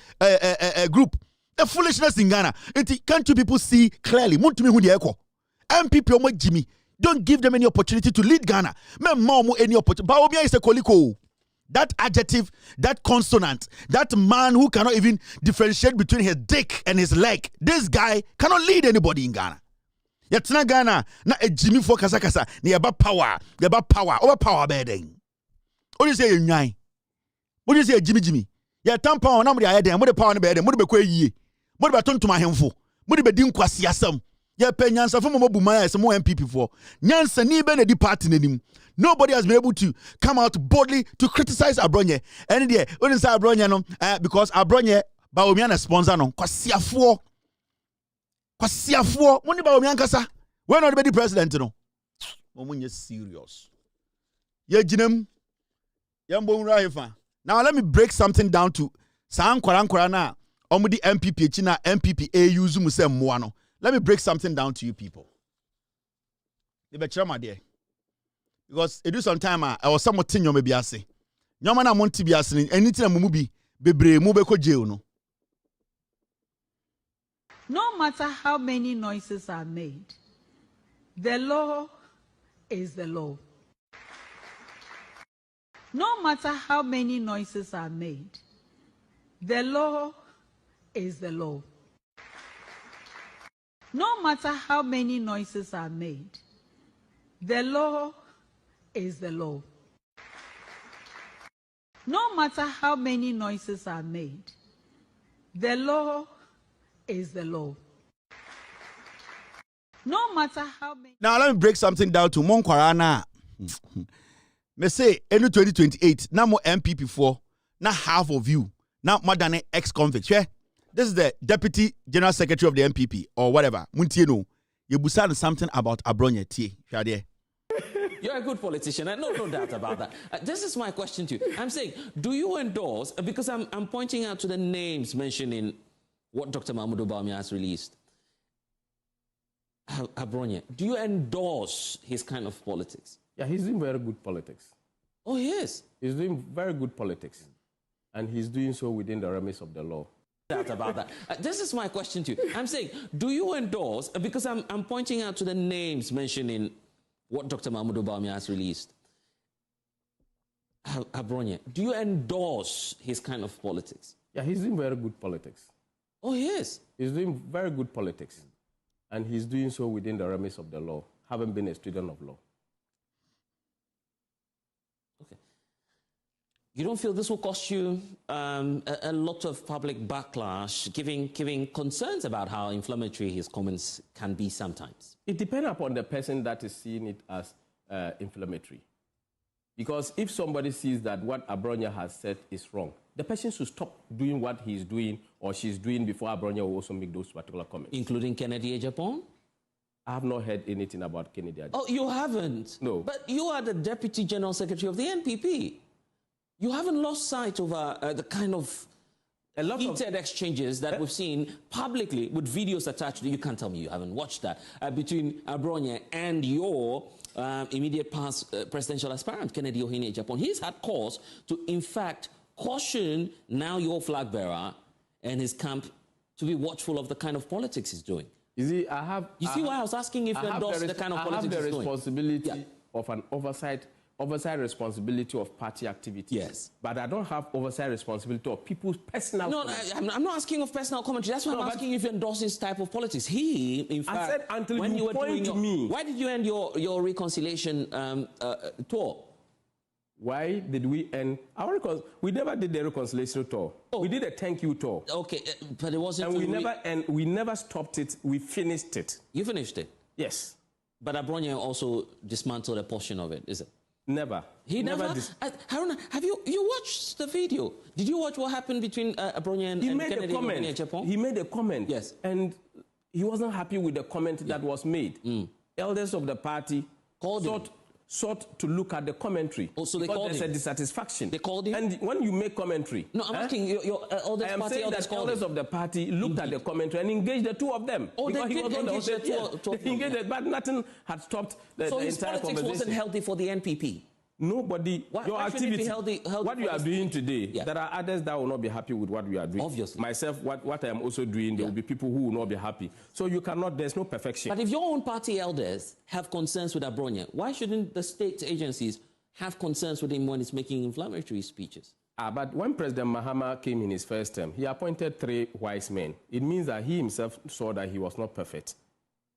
group. The foolishness in Ghana. Can't you people see clearly? MPP Omo Jimmy. Don't give them any opportunity to lead Ghana. Any opportunity. Baobia is a koliko. That adjective, that consonant, that man who cannot even differentiate between his dick and his leg. This guy cannot lead anybody in Ghana. Yatina Ghana na a Jimmy for kasa ni about power. Over power bedding. What do you say, Nyai? What do you say, Jimmy? Ya tampa on na mo dey dem mo dey power no be dem mo dey bekwa yie mo dey beton to ma hemfo mo dey bedi nkwasi asam ya pe nyansa fo mo buma ya mo MPP for nyansa ni be na di party nanim. Nobody has been able to come out boldly to criticize Abronye. And there when say Abronye no because Abronye Baomia na sponsor no kwasiafo mo ni Baomia nkasa we no be the president no mo munye serious ye ginem yambo nra hefa. Now let me break something down to San Kwaran na omudi MPP china MPP AU zumu se moano. Let me break something down to you people. The betrama there. Because it do some time I was somewhat tinyo me biase. Nyoma na monti biase anything na mubi bebre mu be ko jail no. No matter how many noises are made, the law is the law. No matter how many noises are made, the law is the law. No matter how many noises are made, the law is the law. No matter how many noises are made, the law is the law. No matter how many. Now let me break something down to Monkwarana. Me say any 2028 now more MPP for now half of you now more than an ex-convict. Yeah? This is the deputy general secretary of the MPP or whatever. Muntieno, you busan something about Abronye T. You're a good politician. No doubt about that. This is my question to you. I'm saying, do you endorse, because I'm pointing out to the names mentioned in what Dr. Mahmoud Obama has released. Abronye, do you endorse his kind of politics? Yeah, he's doing very good politics. Oh, he is? He's doing very good politics. And he's doing so within the remits of the law. Doubt about that. This is my question to you. I'm saying, do you endorse, because I'm pointing out to the names mentioned in what Dr. Mahmoud Obama has released. Abronye, do you endorse his kind of politics? Yeah, he's doing very good politics. Oh, he is? He's doing very good politics. and he's doing so within the remits of the law, having been a student of law. Okay. You don't feel this will cost you a lot of public backlash, giving concerns about how inflammatory his comments can be sometimes? It depends upon the person that is seeing it as inflammatory. Because if somebody sees that what Abronya has said is wrong, the person should stop doing what he's doing or she's doing before Abronya will also make those particular comments. Including Kennedy Japan? I have not heard anything about Kennedy. Oh, you haven't? No. But you are the Deputy General Secretary of the NPP. You haven't lost sight over the kind of heated exchanges that we've seen publicly with videos attached. You can't tell me you haven't watched that between Abronya and your immediate past presidential aspirant, Kennedy Ohene Japan. He's had cause to, in fact, caution now your flag bearer and his camp to be watchful of the kind of politics he's doing. You see, You see why I was asking if you endorse the kind of politics he's doing? I have the responsibility of an oversight responsibility of party activity. Yes. But I don't have oversight responsibility of people's personal... No, I'm not asking of personal commentary. That's why I'm asking if you endorse this type of politics. He, in fact... I said until when you were point to me... Why did you end your reconciliation tour? Why did we end... We never did the reconciliation tour. Oh. We did a thank you tour. Okay, but it wasn't... And we never stopped it. We finished it. You finished it? Yes. But Abronya also dismantled a portion of it, is it? Never. He never. Haruna, have you watched the video? Did you watch what happened between Abronya and Kennedy in Japan? He made a comment. Yes. And he wasn't happy with the comment that was made. Elders of the party sought to look at the commentary. Oh, so they called him. There's a dissatisfaction. They called him. And when you make commentary... No, I'm asking your elders I am party saying elders that elders of the party looked at the commentary and engaged the two of them. Oh, they did engage the two of them. Engaged, but nothing had stopped the entire conversation. So his politics wasn't healthy for the NPP? Nobody, your activity, healthy what you are doing today, there are others that will not be happy with what we are doing. Obviously. Myself, what I am also doing, there will be people who will not be happy. So you cannot, there's no perfection. But if your own party elders have concerns with Abronya, why shouldn't the state agencies have concerns with him when he's making inflammatory speeches? But when President Mahama came in his first term, he appointed 3 wise men. It means that he himself saw that he was not perfect.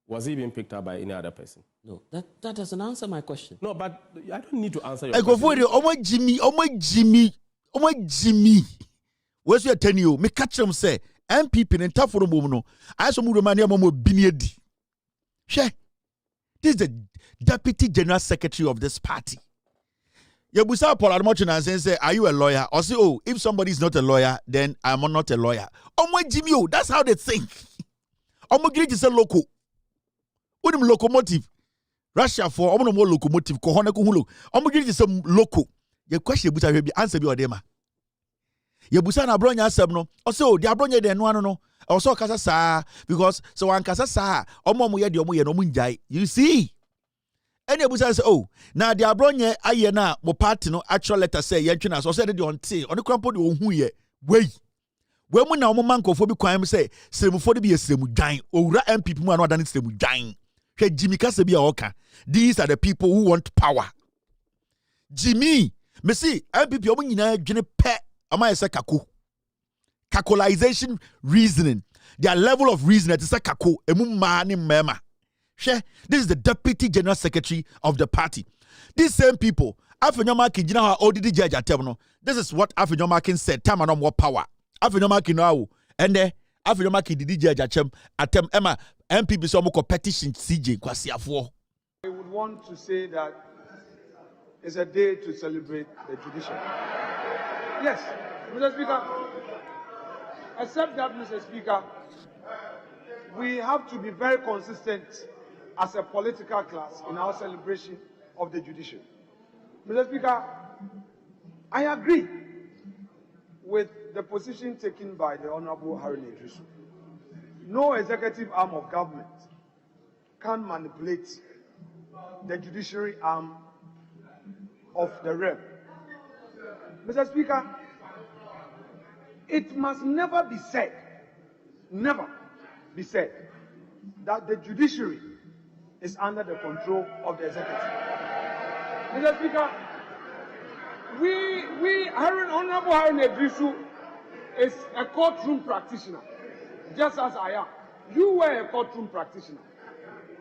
Was he being picked up by any other person? No, that doesn't answer my question. No, but I don't need to answer your question. I go for it. Jimmy. Where's your tenure? Me catch them say, MPP and tough for the moment. I saw Murumania Momo Biniedi. She, this is the Deputy General Secretary of this party. Yabusa Paul Admochina say, are you a lawyer? Or say, oh, if somebody is not a lawyer, then I'm not a lawyer. Jimmy, that's how they think. Great is a local. What locomotive? Russia for omo more locomotive ko hona ko hulo. Omo gidi some loco. Ye question busa hwe bi answer bi odema. Ye busa na Abronya asem no. O say o di Abronya de no ano no. O so kasa saa because so wan kasa saa omo ye de omo ye no munjai. You see? Any busa say oh, na di Abronya aye na mo party no actual letter say ye ntwe na so say de onte. Oni krampo de ohun ye. Wey. We mu na omo mankofo bi kwan say sremufo de bi ye sremu dwan. Owura MPP mu anu adan sremu dwan. Jimmy Kasebi Oka. These are the people who want power. Jimmy, me see, MPP omo nyina dwene pe ama yesa kako. Kakolization reasoning. Their level of reasoning is kako emu ma ni mema. This is the Deputy General Secretary of the party. These same people, Afenyomaki jina ha ODD judge atem no. This is what Afenyomaki said. Time and more power. Afenyomaki no and Afenyomaki did judge atem Emma. MPP so moko petition CJ Kwasiafo. I would want to say that it's a day to celebrate the judiciary. Yes, Mr. Speaker. Except that, Mr. Speaker, we have to be very consistent as a political class in our celebration of the judiciary. Mr. Speaker, I agree with the position taken by the Honorable Haruna Idrisu. No executive arm of government can manipulate the judiciary arm of the realm. Mr. Speaker, it must never be said that the judiciary is under the control of the executive. Mr. Speaker, Honorable Haruna Idrisu is a courtroom practitioner, just as I am. You were a courtroom practitioner.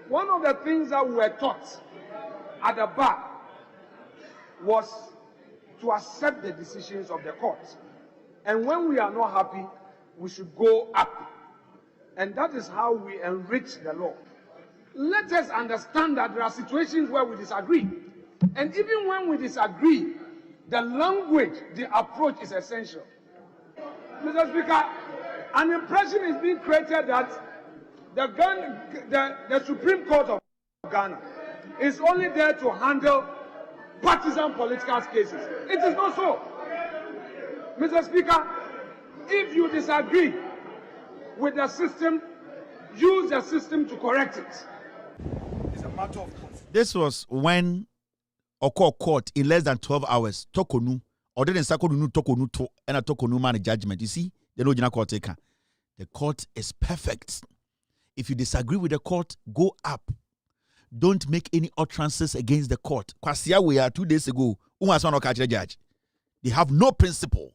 One of the things that we were taught at the bar was to accept the decisions of the court. And when we are not happy, we should go up. And that is how we enrich the law. Let us understand that there are situations where we disagree. And even when we disagree, the language, the approach is essential. Mr. Speaker, an impression is being created that the Supreme Court of Ghana is only there to handle partisan political cases. It is not so. Mr. Speaker, if you disagree with the system, use the system to correct it. It's a matter of course. This was when Oko court in less than 12 hours, Tokonu, or didn't Sakonu Tokonu to and a Tokonu man judgment. You see, the original court taker. The court is perfect. If you disagree with the court, go up. Don't make any utterances against the court. Kwasia we are 2 days ago. Judge. They have no principles.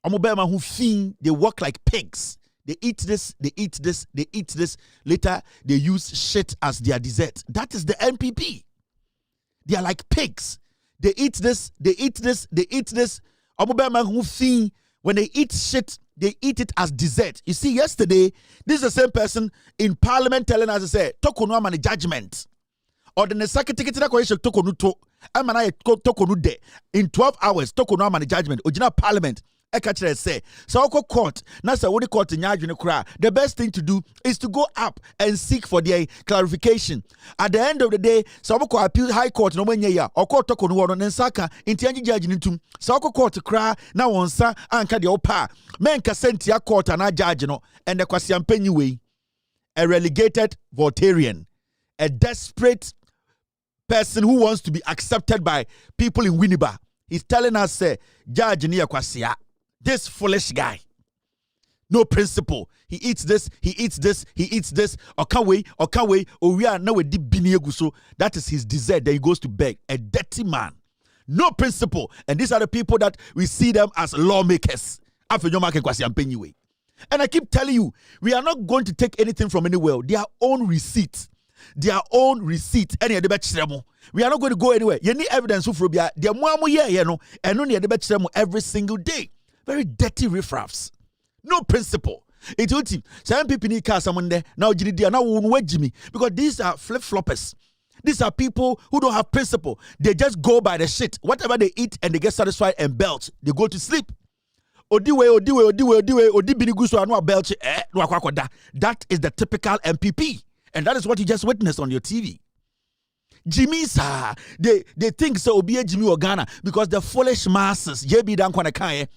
Who think they work like pigs. They eat this, they eat this, they eat this. Later, they use shit as their dessert. That is the NPP. They are like pigs. They eat this, they eat this, they eat this. Who think when they eat shit, they eat it as dessert. You see, yesterday, this is the same person in parliament telling us to say, Tokonu man judgment. Or the secretary Tokonu to Amana Tokonu de. In 12 hours, Tokonu man judgment. Original parliament. Ekachere say, so court, nasa what court in the best thing to do is to go up and seek for their clarification. At the end of the day, Sawako appeal high court no when ya or court toko no and saka intianji judge nitum. Sawako court cry now on sa anka de opa. Men kasentia court and a judge no and the kwasiampenyi way. A relegated Voltarian, a desperate person who wants to be accepted by people in Winneba. He's telling us, say, Judge Nia Kwasia. This foolish guy. No principle. He eats this, he eats this, he eats this. Okawe, or we are now a deep biniaguso. That is his desire that he goes to beg. A dirty man. No principle. And these are the people that we see them as lawmakers. And I keep telling you, we are not going to take anything from anywhere. Their own receipt. Their own receipt. We are not going to go anywhere. You need evidence for Frobia. Their muamu ye no, and only the every single day. Very dirty riffraffs. No principle. It's ultimate. Some people need car someone there. Now Jimmy. Because these are flip-floppers. These are people who don't have principle. They just go by the shit. Whatever they eat and they get satisfied and belch, they go to sleep. Odiwe, biniguso anwa belch That is the typical MPP. And that is what you just witnessed on your TV. Jimmy, sir, they think so be a Jimmy or Ghana because the foolish masses, JB Dankwanakaye,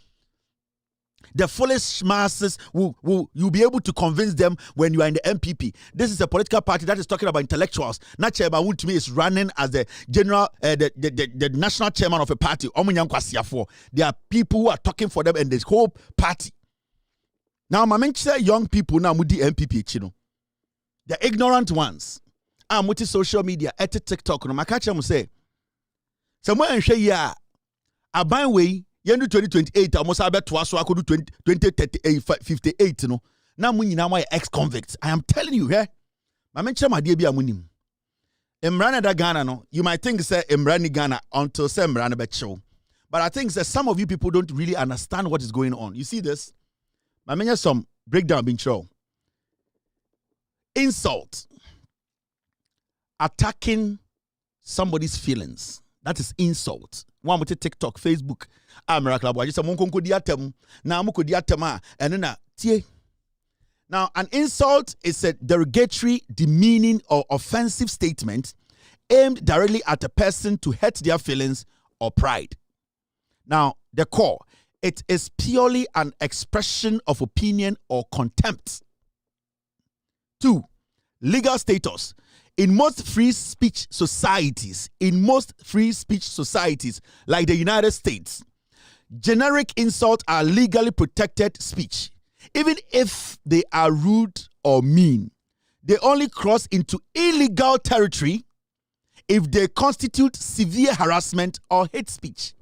the foolish masses you'll be able to convince them when you are in the MPP. This is a political party that is talking about intellectuals. Not Chairman Wood to me is running as the general, the national chairman of a party. There are people who are talking for them and this whole party. Now, my mention young people now with the MPP, you know. The ignorant ones. I'm with social media, at TikTok. No, my catcher must say, somewhere and share ya. A buy way, yendu 2028. Almost I bet twice so I could do 2058. No, now muni now my ex-convicts. I am telling you, here. My mention my dear be a munim. Emrana da Ghana no. You might think say Emrani Ghana until say Emrana bet show. But I think that some of you people don't really understand what is going on. You see this? My mention some breakdown being show. Insult. Attacking somebody's feelings. That is insult. One with TikTok, Facebook. Now, an insult is a derogatory, demeaning, or offensive statement aimed directly at a person to hurt their feelings or pride. Now, the core, it is purely an expression of opinion or contempt. 2. Legal status. In most free speech societies, like the United States, generic insults are legally protected speech. Even if they are rude or mean, they only cross into illegal territory if they constitute severe harassment or hate speech.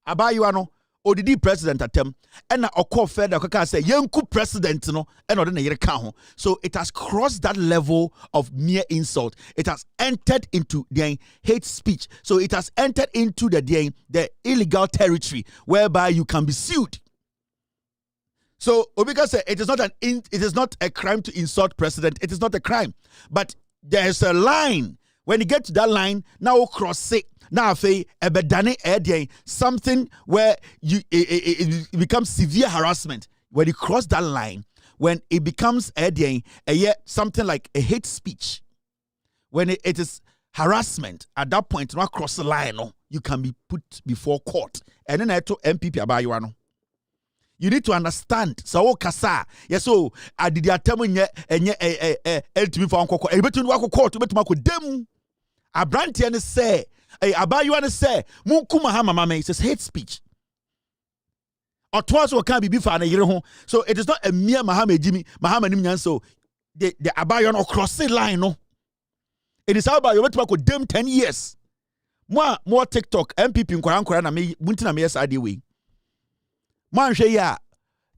Abayuano, odidi president atem ena okọ further okaka say yenku president no ena ode na yere ka ho. So it has crossed that level of mere insult. It has entered into the hate speech. So it has entered into the illegal territory whereby you can be sued. So Obika said it is not a crime to insult president. It is not a crime, but there's a line. When you get to that line, now cross it. Now something where it becomes severe harassment. When you cross that line, when it becomes something like a hate speech, when it is harassment, at that point, not cross the line, you can be put before court. And then I told MPP about you. You need to understand. So kasa. Yes, so I did the attempt ultimate for uncle. A bit to walk court to bet mako dem. A brand and say, about you and say, Munkuma Hamama says hate speech. Or twice what can be before a year home. So it is not a mere Mahama so the Abayon or crossing line. No, it is about you went to dem 10 years. More TikTok, MPP in Koran, me, Muntina Mayas idea way. Man, ya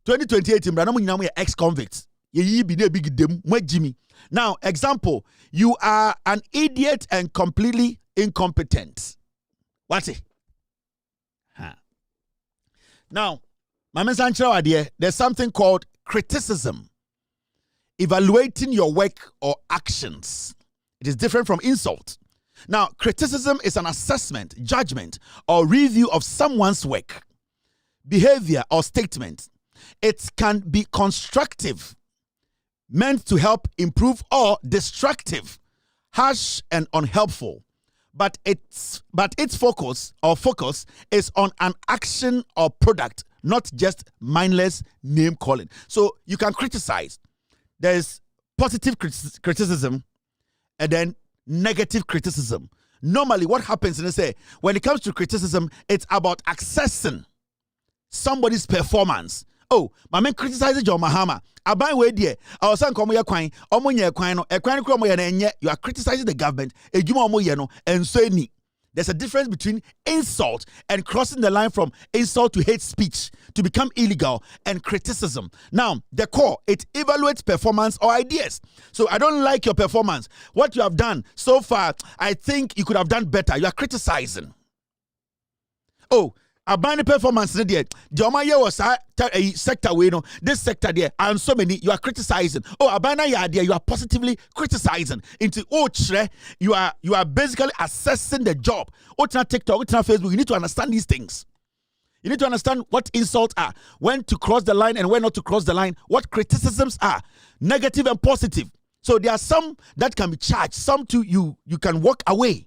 2028 in ex-convicts. Ye be the big dem, Jimmy. Now, example, you are an idiot and completely incompetent. What's it? Now, Mama Sancho idea, there's something called criticism. Evaluating your work or actions. It is different from insult. Now, criticism is an assessment, judgment, or review of someone's work, behavior, or statement. It can be constructive, meant to help improve, or destructive, harsh and unhelpful. But its focus is on an action or product, not just mindless name calling. So you can criticize. There's positive criticism and then negative criticism. Normally what happens is when it comes to criticism, it's about assessing somebody's performance. Oh, my man criticizes John Mahama. Abai we die. I was saying komo ye kwan, omo nye kwan no. E kwan kro omo ye na enye. You are criticizing the government. Ejuma omo ye no enso ni. There's a difference between insult and crossing the line from insult to hate speech to become illegal and criticism. Now, the core, it evaluates performance or ideas. So I don't like your performance. What you have done so far, I think you could have done better. You are criticizing. Oh, Abani performance there. The Omaya was a sector we know. This sector there, and so many you are criticizing. Oh, Abana ya there, you are positively criticizing. Into you are basically assessing the job. Otina TikTok, Otina Facebook. You need to understand these things. You need to understand what insults are, when to cross the line and when not to cross the line, what criticisms are, negative and positive. So there are some that can be charged, some too you can walk away.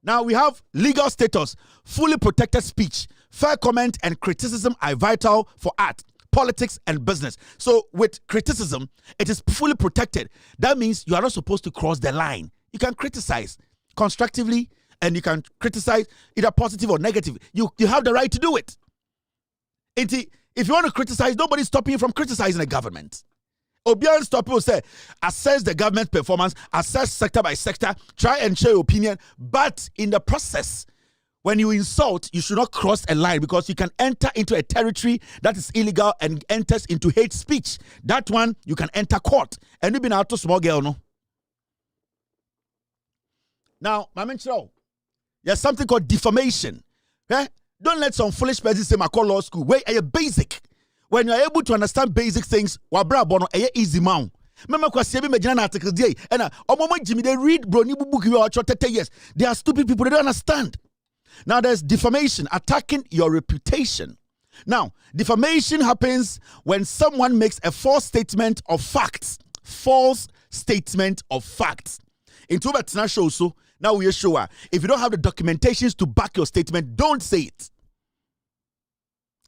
Now we have legal status, fully protected speech, fair comment and criticism are vital for art, politics and business. So with criticism, it is fully protected. That means you are not supposed to cross the line. You can criticize constructively and you can criticize either positive or negative. You have the right to do it. If you want to criticize, nobody's stopping you from criticizing the government. Obian stop people say, assess the government performance, assess sector by sector, try and share your opinion. But in the process, when you insult, you should not cross a line because you can enter into a territory that is illegal and enters into hate speech. That one, you can enter court. And you've been out to small girl, no? Now, my man, there's something called defamation. Eh? Don't let some foolish person say, I call law school. Wait, are you basic? When you are able to understand basic things, wabra bono easy man. Remember, because you be an article day, and Jimmy they read brony book you are 30 years. They are stupid people. They don't understand. Now there's defamation, attacking your reputation. Now defamation happens when someone makes a false statement of facts. False statement of facts. In two show so now we are sure if you don't have the documentations to back your statement, don't say it.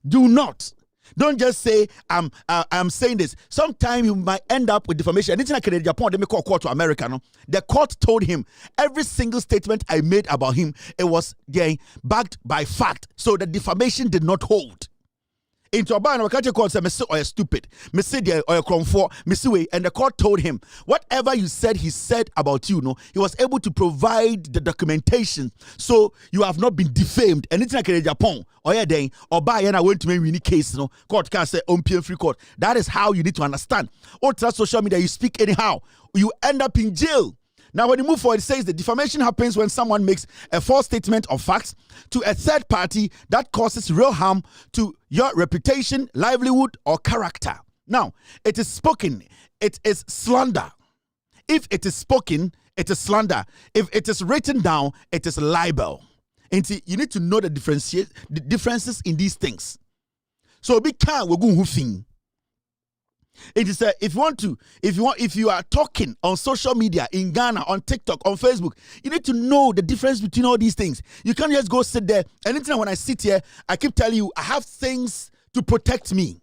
Do not. Don't just say I'm saying this. Sometimes you might end up with defamation. Anything I can Japan, they may call court to America. No, the court told him every single statement I made about him, it was backed by fact. So the defamation did not hold. Into a ban, catch a court say, "Mr. Or stupid, Mr. There or comfort, Mr. Way," and the court told him whatever you said, he said about you. No, he was able to provide the documentation, so you have not been defamed. And it's like in Japan, or yeah, then or by and I went to make any case. No, court can say on free court. That is how you need to understand. Or trust social media, you speak anyhow, you end up in jail. Now, when you move forward, it says the defamation happens when someone makes a false statement of facts to a third party that causes real harm to your reputation, livelihood, or character. Now, it is spoken, it is slander. If it is spoken, it is slander. If it is written down, it is libel. And see, you need to know the differences in these things. So be kind, we're going to it is if you are talking on social media in Ghana, on TikTok, on Facebook, you need to know the difference between all these things. You can't just go sit there. Anytime when I sit here, I keep telling you, I have things to protect me.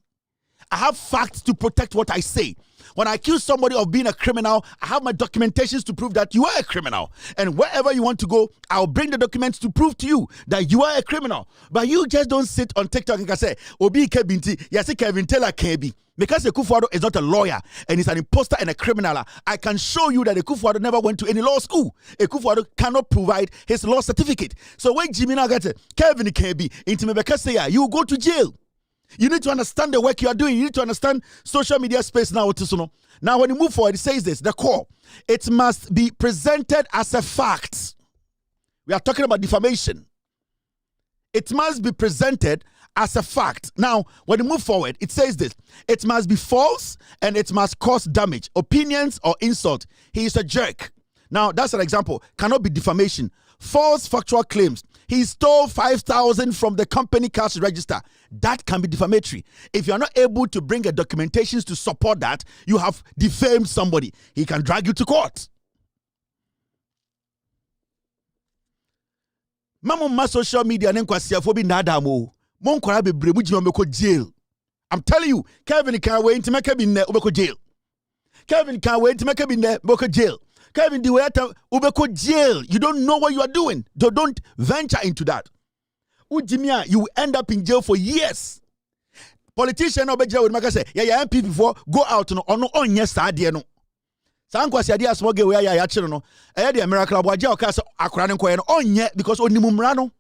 I have facts to protect what I say. When I accuse somebody of being a criminal, I have my documentations to prove that you are a criminal. And wherever you want to go, I'll bring the documents to prove to you that you are a criminal. But you just don't sit on TikTok and say, Obi Kebinti, Yasi Kevin Taylor Kebi. Because Akosua is not a lawyer and he's an imposter and a criminal, I can show you that Akosua never went to any law school. Akosua cannot provide his law certificate. So when Jimmy now gets Kevin Kebi into Mebekasea, you go to jail. You need to understand the work you are doing. You need to understand social media space now. Now, when you move forward, it says this, the core. It must be presented as a fact. We are talking about defamation. It must be presented as a fact. Now, when you move forward, it says this. It must be false and it must cause damage, opinions or insult. He is a jerk. Now, that's an example. Cannot be defamation. False factual claims. He stole 5,000 from the company cash register. That can be defamatory. If you are not able to bring a documentation to support that, you have defamed somebody. He can drag you to court. Mama social media jail. I'm telling you, Kevin can't wait to make a jail. Kevin can't wait to make a jail. Kevin, the way ubeko jail. You don't know what you are doing. Don't venture into that. Ujimia, you will end up in jail for years. Politician obe jail would say, yeah, MP before go out no on yes idea no. Sanko si idea small girl ya chiro no. The miracle of jail case akra nko no on ye because onimumra no.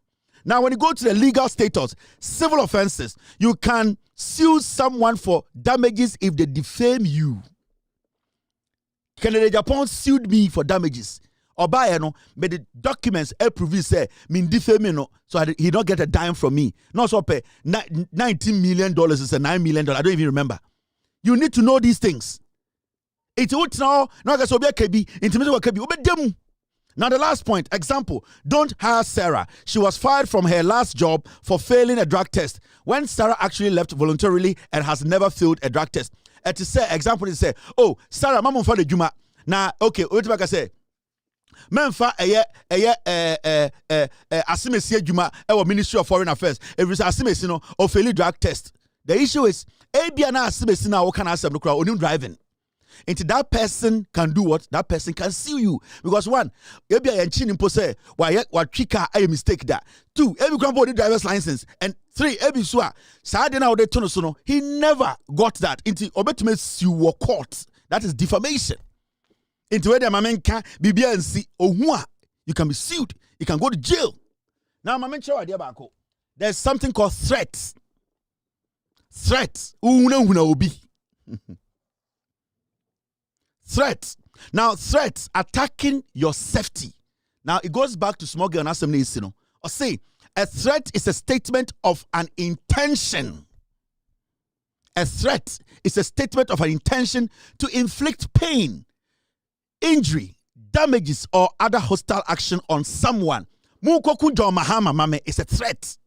Now, when you go to the legal status, civil offenses, you can sue someone for damages if they defame you. Canada Japan sued me for damages. Oba no, but the documents prove say me defame no, so he don't get a dime from me. No, so pay $19 million is a $9 million. I don't even remember. You need to know these things. It's what now. Now guys, obi kebi intimate wa kebi obedem. Now the last point, example, don't hire Sarah. She was fired from her last job for failing a drug test when Sarah actually left voluntarily and has never failed a drug test. And to say, example is say, oh, Sarah, mama for the Juma. Now, okay, what do I say? Memfa asimesi Juma, our Ministry of Foreign Affairs. If it's asimesi no or failing drug test. The issue is, ebia na asimesi na can asem no crowd on driving. Into that person can do what? That person can sue you. Because one, ebia yenchin impo say, what trika a mistake that. Two, every grandpa driver's license. And three, every swa. Saturday now they turn so no. He never got that. Into obetume sue court. That is defamation. Into where the mamen can be and see ohua. You can be sued. You can go to jail. Now, mamen show idea bako. There's something called threats. Threats. Obi. Threats. Now, threats attacking your safety. Now, it goes back to small girl and assembly, or say, a threat is a statement of an intention. A threat is a statement of an intention to inflict pain, injury, damages, or other hostile action on someone. Mukokunjo mahama mame is a threat.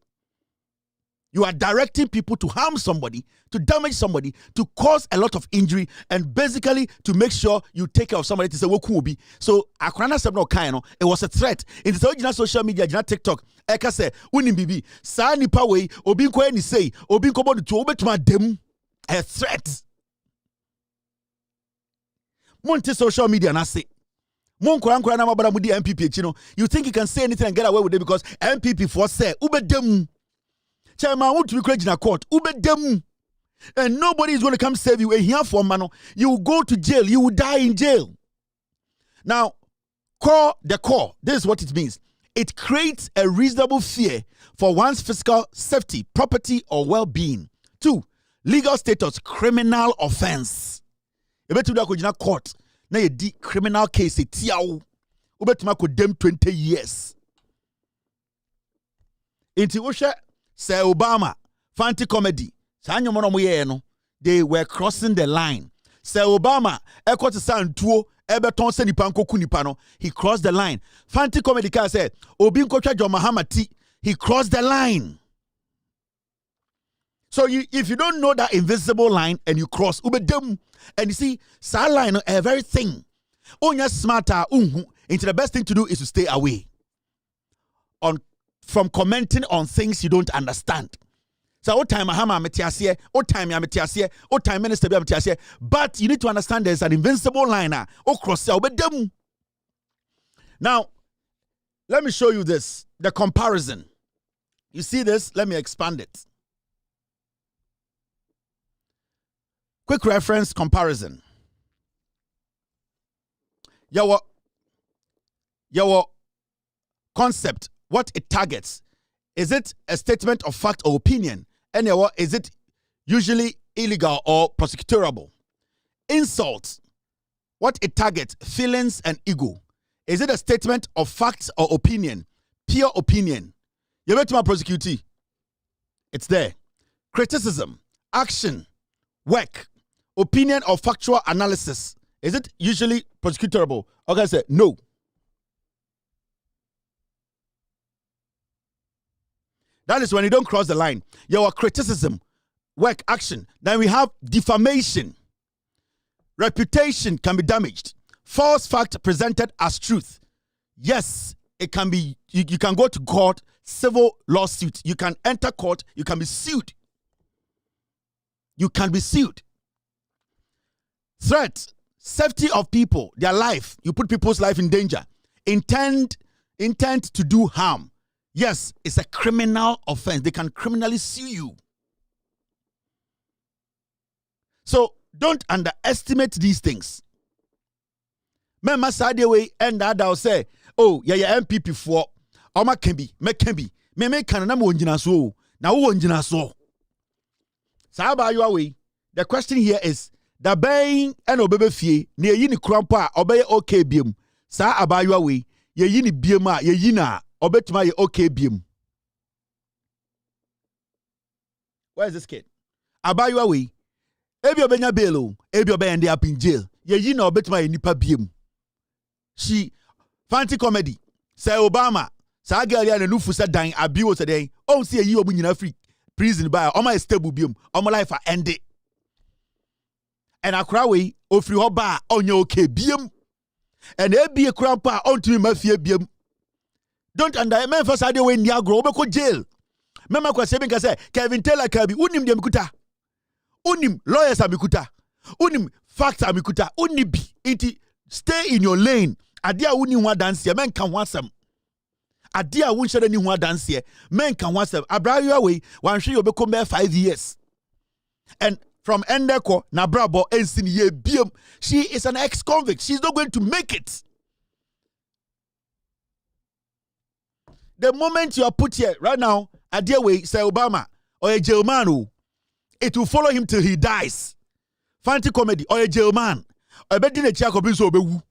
You are directing people to harm somebody, to damage somebody, to cause a lot of injury, and basically to make sure you take care of somebody to say wokubi. So akrana sebno kaino, it was a threat. In the original social media, TikTok, eka say unim bibi sa nipa we obi nko eni say obi nko bodu to obetuma dem a threat. Monte social media na say mon korankora na mabara mudi MPP you think you can say anything and get away with it because MPP for say ubedem. chairman want to be in a court ubedem, and nobody is going to come save you. Here for mano, you will go to jail, you will die in jail. Now, core. This is what it means. It creates a reasonable fear for one's physical safety, property, or well-being. 2, legal status, criminal offense. Ebetu ko jina court na ye di criminal case tiawo. Ubetuma ko dem 20 years. Inti ushe se Obama fanti comedy. Sa anyomo no mo ye no, they were crossing the line. Se Obama ekoti santuo ebeton se nipa nkoku nipa no, he crossed the line. Fanti comedy ka said, Obi nkotwa John Mahama ti, he crossed the line. So if you don't know that invisible line and you cross, ubedem, and you see, that line a very thing. Onya smarter, into the best thing to do is to stay away from commenting on things you don't understand. So what time Mahama metiasie, what time ya metiasie, what time minister be metiasie, but you need to understand there's an invincible line cross ubedem. Now, let me show you this, the comparison. You see this? Let me expand it. Quick reference comparison. Your concept, what it targets. Is it a statement of fact or opinion? And is it usually illegal or prosecutorable? Insult, what it targets, feelings and ego. Is it a statement of fact or opinion? Pure opinion. You bet my prosecutee. It's there. Criticism, action, work, opinion or factual analysis. Is it usually prosecutorable? Okay, I say no. That is when you don't cross the line. Your criticism, work, action. Then we have defamation. Reputation can be damaged. False fact presented as truth. Yes, it can be. You can go to court, civil lawsuit. You can enter court. You can be sued. You can be sued. Threat, safety of people, their life. You put people's life in danger. Intent to do harm. Yes, it's a criminal offense. They can criminally sue you. So don't underestimate these things. Remember, Sadewe and that will say, oh, yeah, MPP for Oma Kembi, me can na wonjina so. Na wonjina so. Saba you away. The question here is the bang and obebe fie near yini krampa obey okay biem. Sa abayu away. Ye yini biema ye yina obetuma ye okay biem. Where is this kid? Abayu away. Ebi obenya bail, ebi obe end up in jail. Ye yina obetuma ye nipa biem. She fancy comedy. Say Obama. Sa girl ya nufu sa dying abiwo today. Oh see ye obu nyina free prison by oma stable biem. Oma life end it. And akrawe ofri hoba onye okay biem. And ebi e krampa onto mafia biem. Don't underestimate for sade we niagro obeko jail. Mema kwa sebe nka say Kevin Taylor kabi unim de mikuta. Unim lawyers amikuta. Unim facts amikuta. Unibi inti stay in your lane. Adia uni ho dance ye men kan ho asem. Adia won share ni ho dance ye men kan ho asem. Abrayo we wan hwe obeko me 5 years. And from Endeko na brabo ensin ye biem. She is an ex-convict. She's not going to make it. The moment you are put here right now, Adia we say Obama or a jail man, it will follow him till he dies. Fancy comedy or a jail man. Ebedi ne chia kobi so obewu.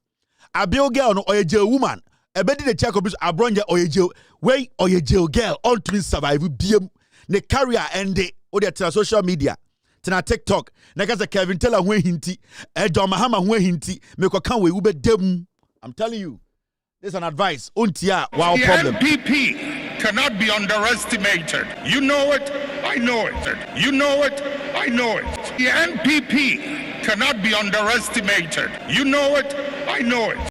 Abiel girl or a jail woman. Ebedi ne chia kobi so abronja or a jail way or a jail girl all to survive biem. Ne career ende or the social media. Tina TikTok. Neka Kevin Taylor when hinti. John Mahama when hinti. Meko kan we ube dem. I'm telling you. This is an advice. Untia wow problem. The NPP cannot be underestimated. You know it, I know it. You know it, I know it. The NPP cannot be underestimated. You know it, I know it.